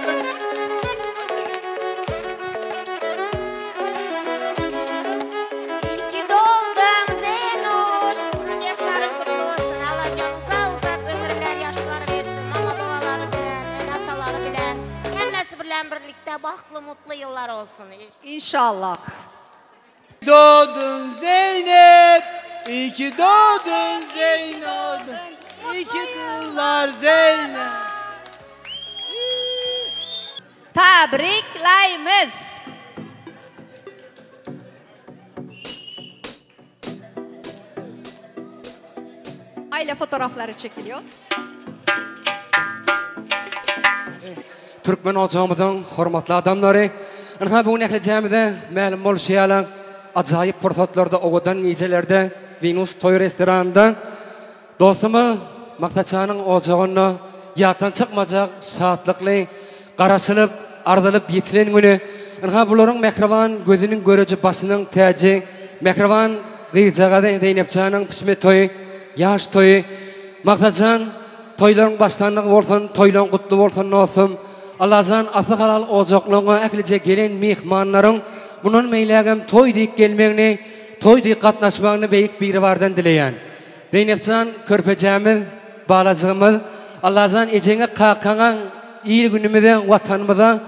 İyi ki doğdun Zeynoş. Sizin yaşların kutlu olsun. Allah canınıza uzak ömürler, yaşları versin. Mama babaları bilen, ataları bilen. Hemmesi bilen birlikte baklı mutlu yıllar olsun. İnşallah. Doğdun Zeynep. İyi ki doğdun Zeynep. İyi ki yıllar Zeynep. Tabriklaymiz. Aile fotoğrafları çekiliyor. Türkmen ocağımızın hormatlı adamları. Ana bu nekleyeceğimizde məlum bol şeyler, acayip fırsatlarda oğudan nicelerde Venus Toy Restoranı'nda dostumu Maksatçı'nın ocağını yattan çıkmayacak şahatlıklı qarasılıp, ardılıp yetilen günü ana bunların mehriban gözünün görücü basının tacı mehriban gıycağada Zeynepcan'ın pişme toyu, yaş toyu Maksatçı'nın toyların başlandığı olsun, toyların kutlu olsun olsun Allah'ın asıl halal ocaklarına eklice gelen mihmanların bunun meylegim toy deyip gelmeğini, toy deyip katlaşmağını beyik biri vardan dileyen. Zeynepcan körpeceğimiz, bağlacığımız, Allah'ın ecene kalkana, iyi günümüzde, vatanımıza,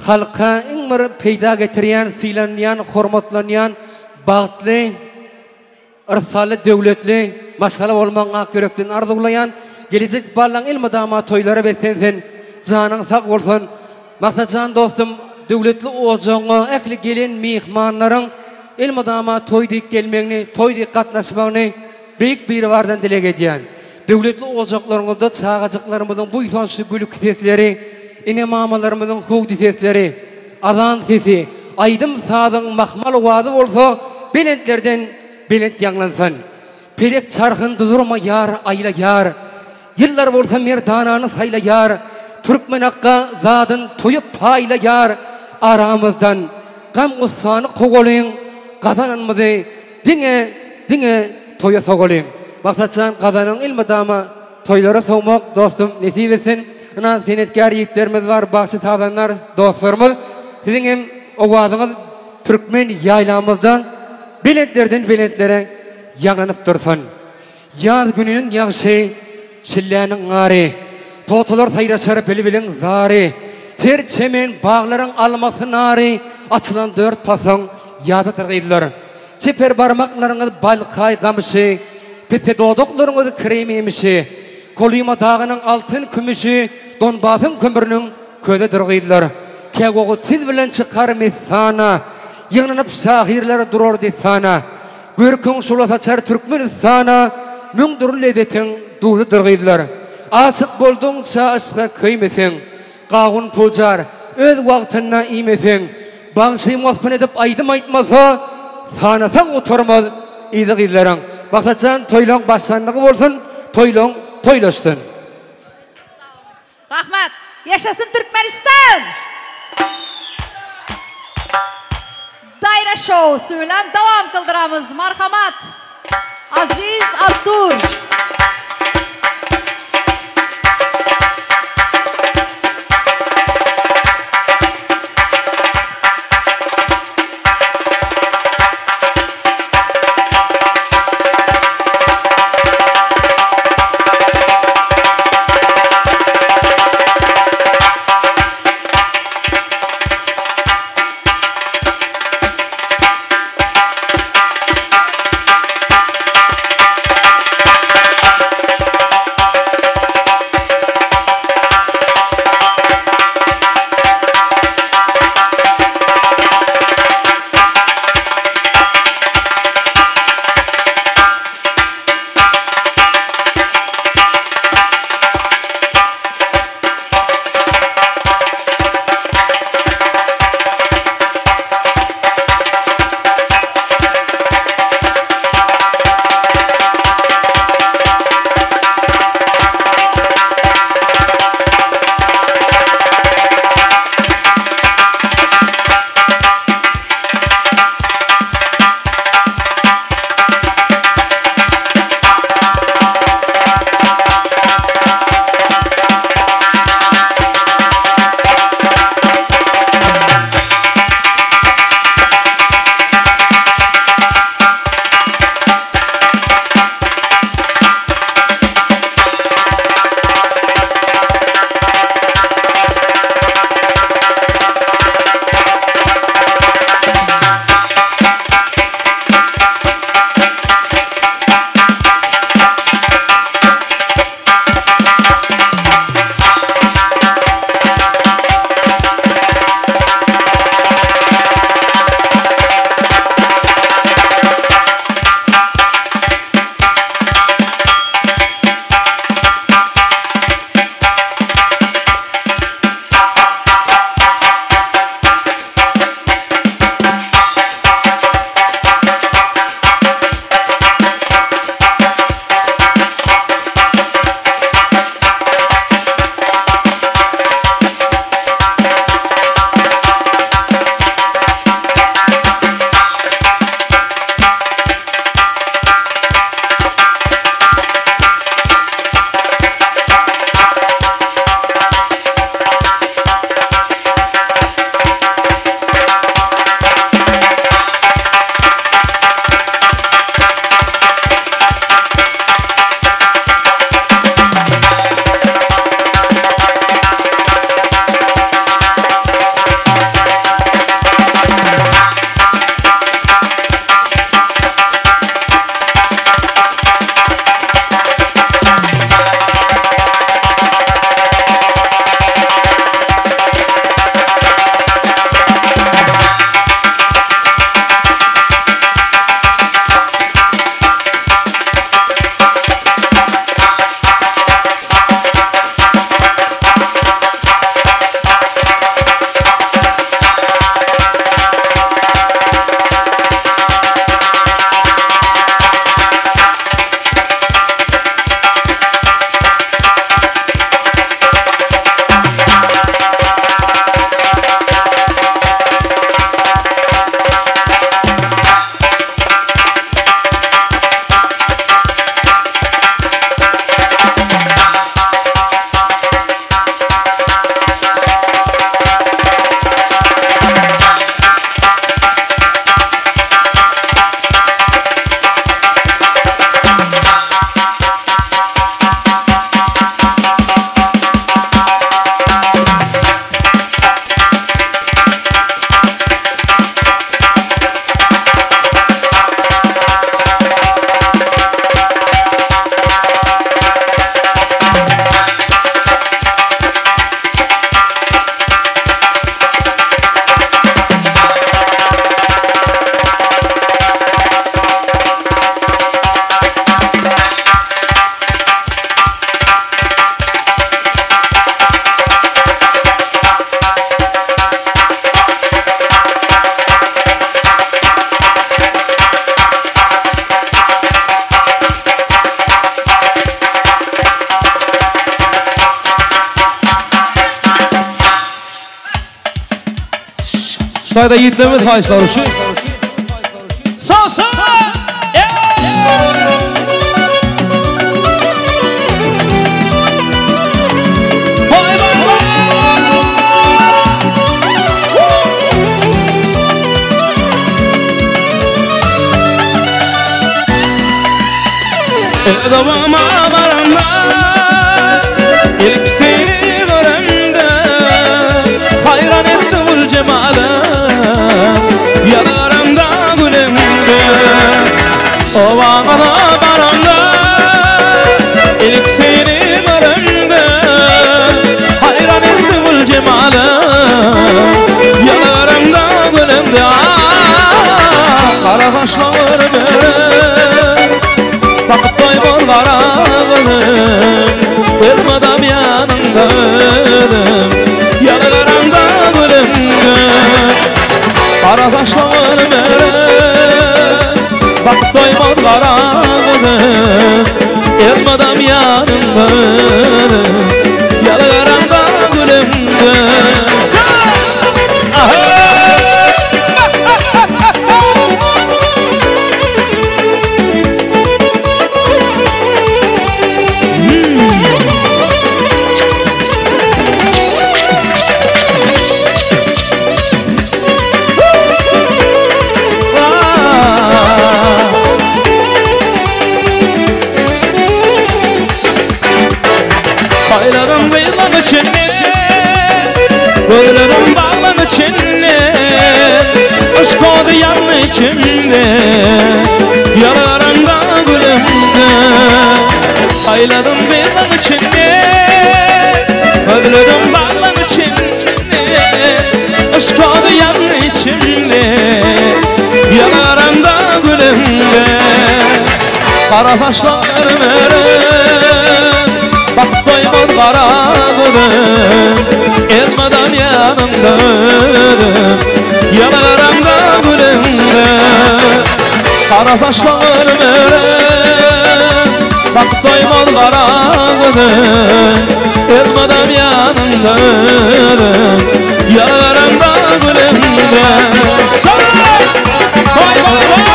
halka en bir peyda getiriyen, filanlayan, hormatlayan, bağıtlı, ırsalı, devletli, maşgala olmağına körekten arzulayan, gelecek bağlan ilmi dama toyları beklensin. Canın sağ olsun. Maksatcan dostum, devletli ocağına ekli gelen mihmanların ilmi dama toy deyip gelmeğini, toy deyip katlaşmağını büyük bir vardan dile gediyen. Devletli ocaklarımızda çağacıklarımızın bu insançlı gülük sesleri, inemamalarımızın hukuk sesleri, azan sesi, aydım sağdın mahmal vaazı olsa belentlerden belent yanlansın. Perek çarkın durma yar, ayla yar. Yıllar olsa merdananı sayla yar. Türkmen hakka zadın toyup payla yar. Aramızdan gam usanı koğolayın. Kazananımızı dine toya soğolayın. Maksatçı'nın kazanın ilmi dama toylara soğumak dostum nesip etsin. Ana senetkar yiğitlerimiz var, bahsi tazanlar dostlarımız. Sizin hem o vaazınız Türkmen yaylamızda belentlerden belentlere yananıp dursun. Yaz gününün yağışı, çillenin ağrı, totular sayraşarı bilbilin zarı, ter çemen bağların alması narı, açılan dört pasın yadı tırgıydılar. Çeper parmaklarınız balkay gamışı, pete doduklarınız krem yemişi, koluyma dağının altın kümüşü, donbazın kömürünün köde tırgıydılar. Kegoğu tiz bilen çıkar mesana, yanınıp şahirler durur desana, Görkün şula saçar Türkmenistana, müngdür lezzetin duzu tırgıydılar. Aşık boldunça aşka kıymesin, qağun pulcar, öz vaqtına imesin. Bağışı mospun edip aydım aytmasa, sanasan oturmaz iyidiğillerin. Maksatcan toylong başlandığı olsun, toylong toylaşsın. Rahmat, yaşasın Türkmenistan! Daire Show bilen devam kıldıramız. Marhamat, Aziz Abdur. sayda yiğitlerimiz hayışlar uşu. Sağ sağ! Edavama varanda ilk seni göremde hayran etti ul cemale yalarımda gülemde ovana varanda ilk seni göremde hayran etti ul cemale yalarımda gülemde kara kaşlar Bakıptay bol varağınım Elmadam yanında ödüm Yanılarımda bölümdü Kara kaşlarım Bakıptay bol varağınım Elmadam yanında ödüm Yanılarımda bölümdü Baylarım bıyılan içinde Böylerim bağlan içinde Aşk oldu yanlı içimde Yaralarımda gülümde Baylarım bıyılan içinde Böylerim bağlan içinde Aşk oldu yanlı içimde Yaralarımda gülümde Kara taşlarım Bak doymaz karağıdım Elmadan yanımda ödüm Yanalarımda gülümde Kara taşlarım Bak doymaz karağıdım Elmadan yanımda ödüm Yanalarımda gülümde Sağ! Vay vay vay!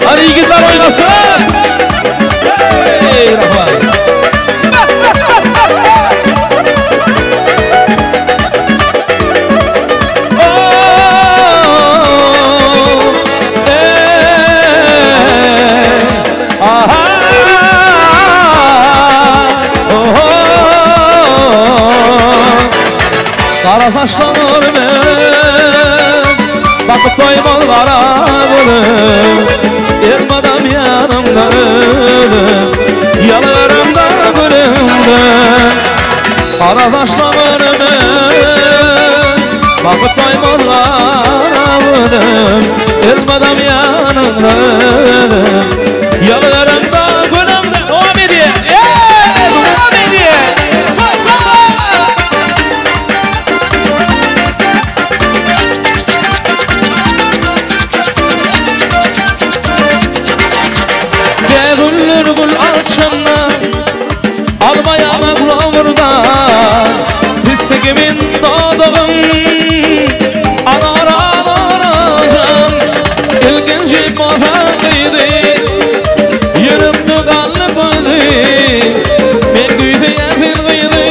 Hadi yigitler oynasın. Hey Rahman. Kara taşlarım bakıp doymaz varağım Elmadam yanımda ödüm Yalarımda gülümde Kara taşlarım bakıp doymaz varağım Elmadam yanımda ödüm Yalarımda gülümde Devam ediyor Devam ediyor Gül alçanla Almayana kılavurda Püftükimin doğduğum Anar anaracağım İlkinci bozağıydı Yürüptü kanlı koydu Ben güydü yefil kıydı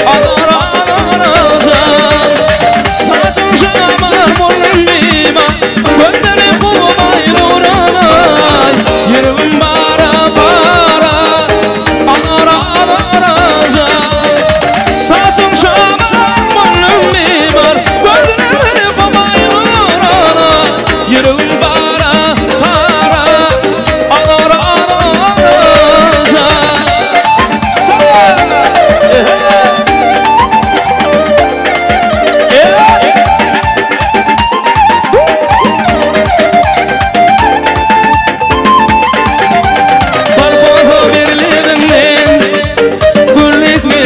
Anar anaracağım Saçın şamar burnum bima Gönderim kumayla uğramay Yürüvüm bara bara Anara anaracağım Saçım şamar burnum bimar Gözlerim kumayla uğramay Yürüvüm bara bara Anara anaracağım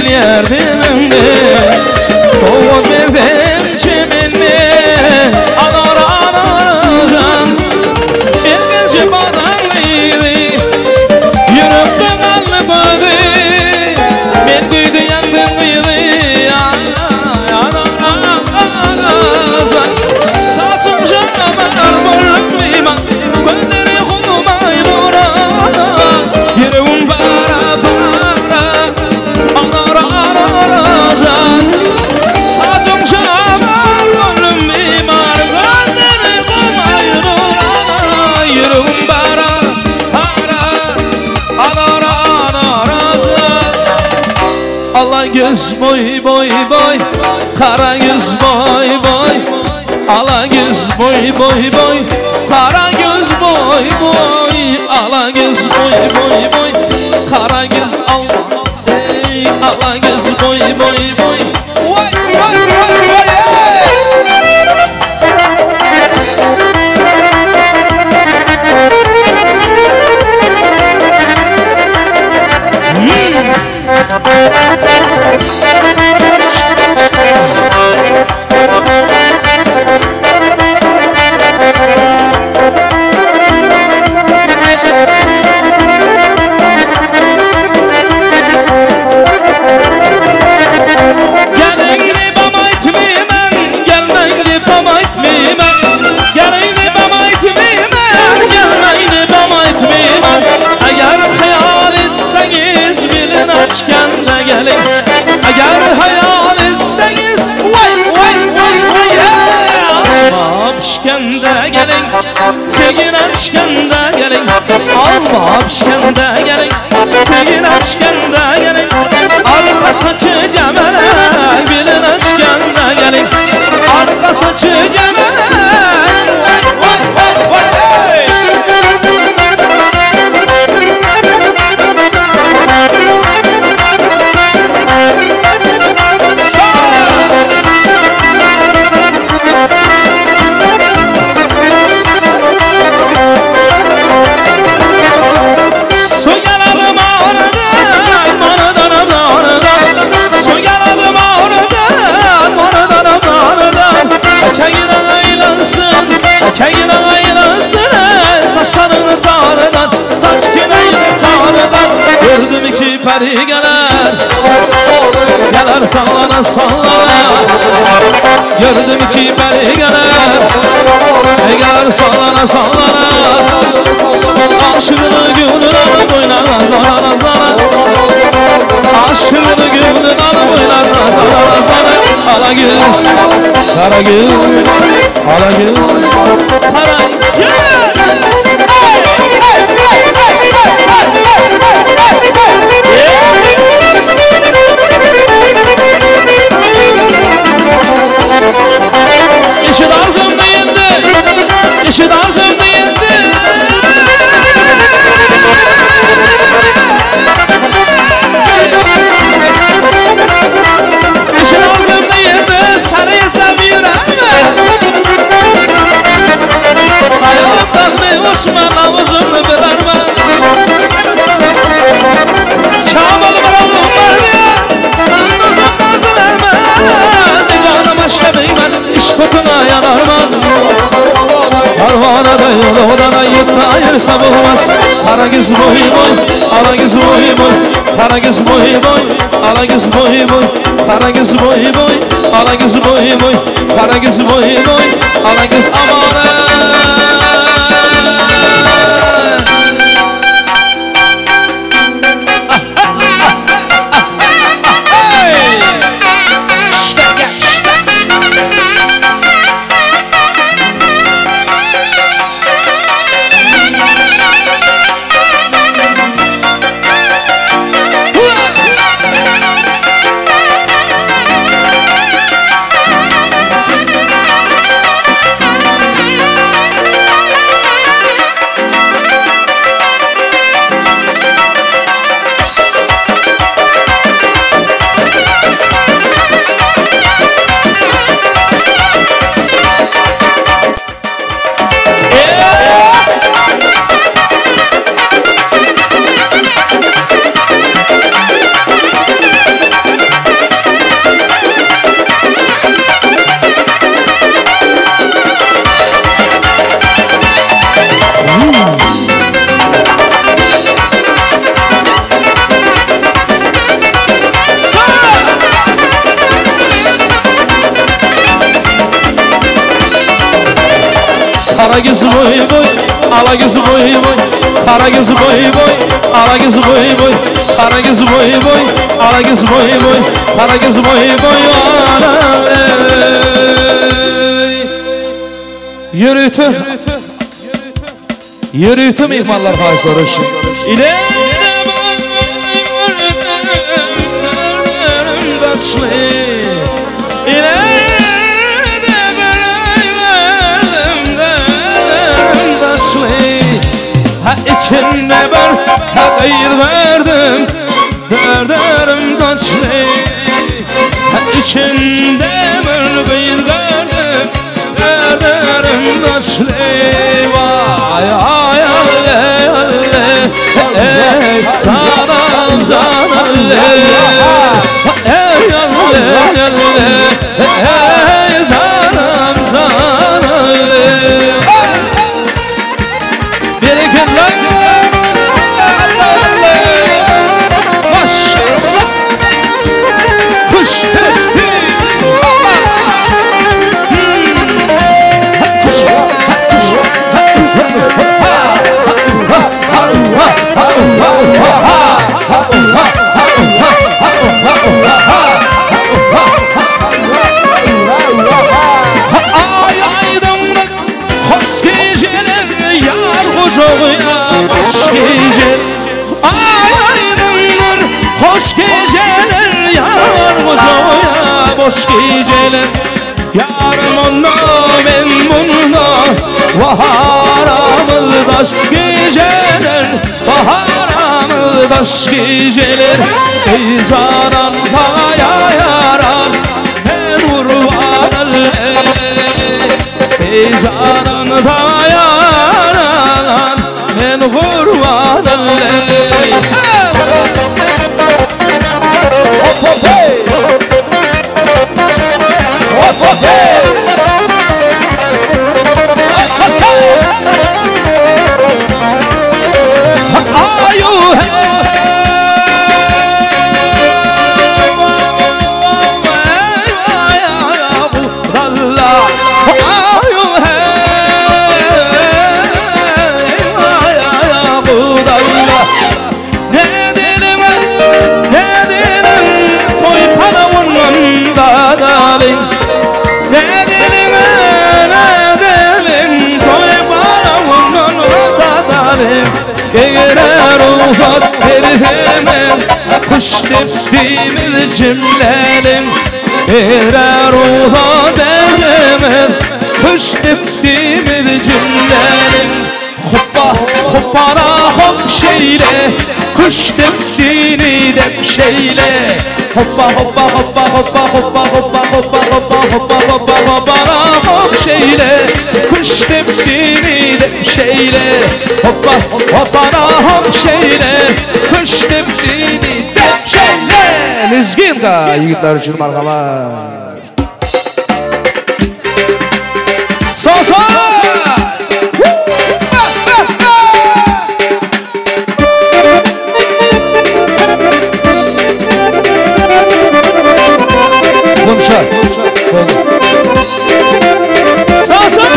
Yardımımda Kovun verdim çiminle Anar anaracağım ala göz boy boy boy, kara göz boy boy, ala göz boy boy boy, kara göz boy boy, ala göz boy boy boy, kara göz Allah, ala göz boy boy boy. Vay vay vay vay. Agar hayal etseniz vay vay vay vay alma pişkende gelin, tegine pişkende gelin, alma pişkende gelin, tegine pişkende gelin, arka saçı cemele biline pişkende gelin, arka saçı cemele vay vay vay vay. Gördüm iki peri geler, geler sallana sallana. Gördüm iki peri geler, geler sallana sallana. Aşığını gönlün alıp oynar nazara nazara. Aşığını gönlün alıp oynar nazara nazara. Ala göz, kara göz, ala göz, kara göz. İşi lazım değildi, işi lazım değildi. İşi lazım değildi, seni seviyorum. Hayatımdan bir hoşuma navuzunu bilermem. Kamalım razım var diye, navuzumdan dilermem. Divanım aşkımıyla iş kutuna yanarman. Karvana da yolu odana yıkta ayırsa bulmaz. Kara göz boy boy, ala göz boy boy, kara göz boy boy, ala göz boy boy, kara göz boy boy, ala göz boy boy, kara göz boy boy, ala göz amanı. Kara göz boy boy, ala göz boy boy, kara göz boy boy, ala göz boy boy, kara göz boy boy, ala göz boy boy, kara göz boy boy, yürütü, yürütü mihmanlar bağışları ile. canım canım ey canım canım bereketler maşallah kuş ay aydınlık hoş geceler yar kucağıya baş gece ay aydınlık hoş geceler yar kucağıya boş geceler yarım onda ben bunda baharamızdaş geceler baharamızdaş geceler ey canan faya yaran ben urvan ey canan faya yaran ben urvan kuş teptiğimiz cümlenin eğer ruha derlemez kuş teptiğimiz cümlenin hoppa hoppara hop şeyle kuş teptiğini dep şeyle hoppa hoppa hoppa hoppa hoppa hoppa hoppa hoppa hoppa hoppa hoppara hop şeyle kuş teptiğini dep şeyle hoppa hoppara hop şeyle kuş teptiğini dep şeyle Lizginda yigitler için marhaba Sosa Konuşar Sosa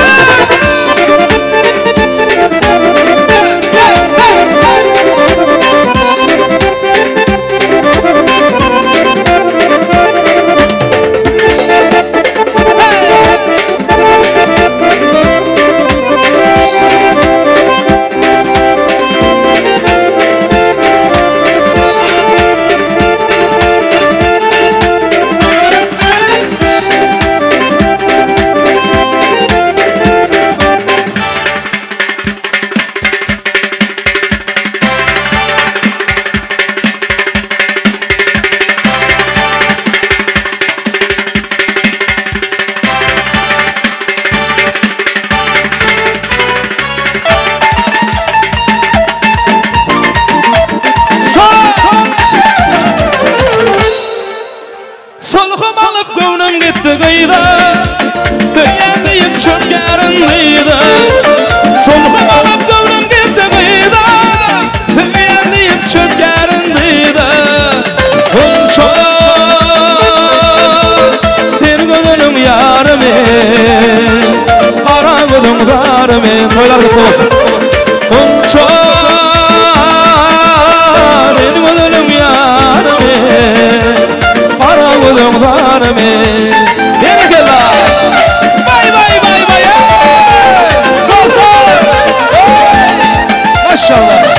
Toylar kutlu olsun. Unçar benim ölüm yarım Farağılım darım Beni gel lan Bay bay bay bay Sol sol Maşallah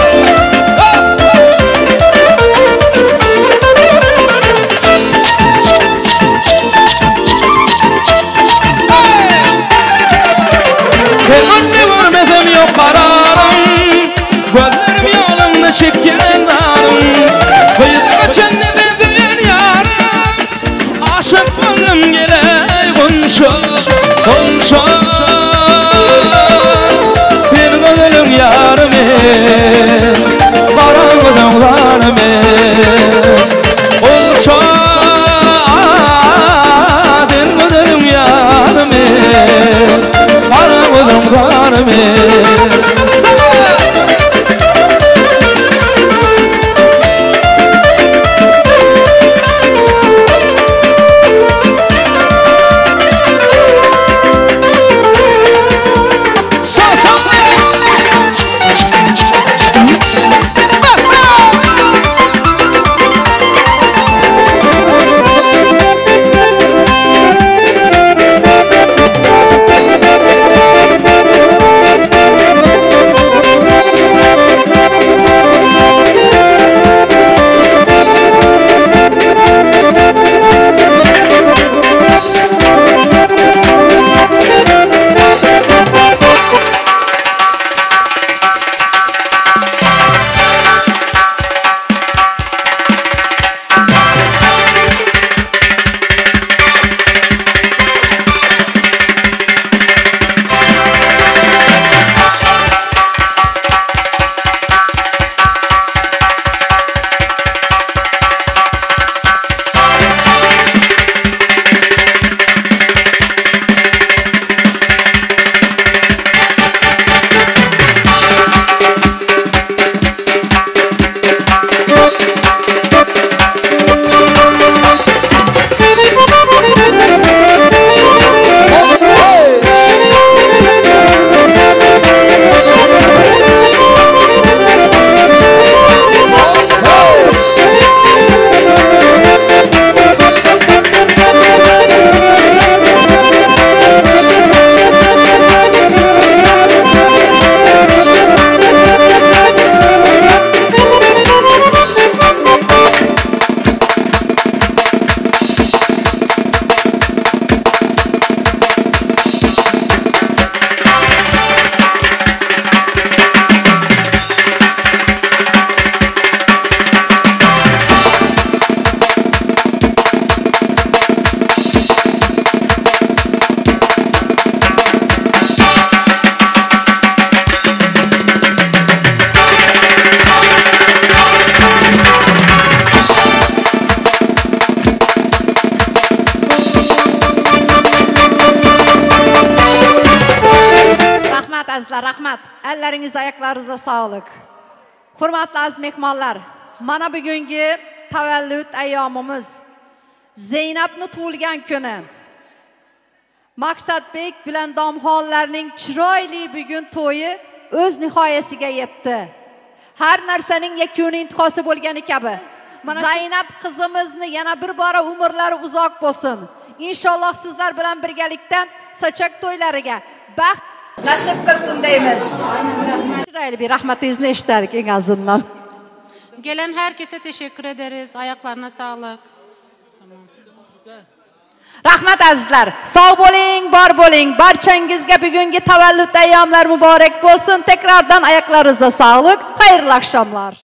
azizlar, rahmat. Elleringiz, oyoqlaringizga sog'lik. Hurmatli aziz mehmonlar, mana bugungi tavallud ayyomimiz, Zeynabning tug'ilgan kuni. Maqsadbek bilan domxonlarning chiroyli bugun to'yi o'z nihoyasiga yetdi. Har narsaning yakuniy intihosi bo'lgani kabi. Zaynab qizimizni yana bir bora umrlari uzoq bo'lsin. Inshaalloh sizlar bilan birgalikda sochak to'ylariga baxt nasib qilsin deymiz. Chiroyli bir rahmatingizni eshitdik eng azından. Gelen herkese teşekkür ederiz. Ayaklarına sağlık. Rahmat azizlar. Sog' bo'ling, bor bo'ling. Barchangizga bugungi tavallud ayyomlar muborak bo'lsin. Tekrardan oyoqlaringizga sog'lik. Xayrli akşamlar.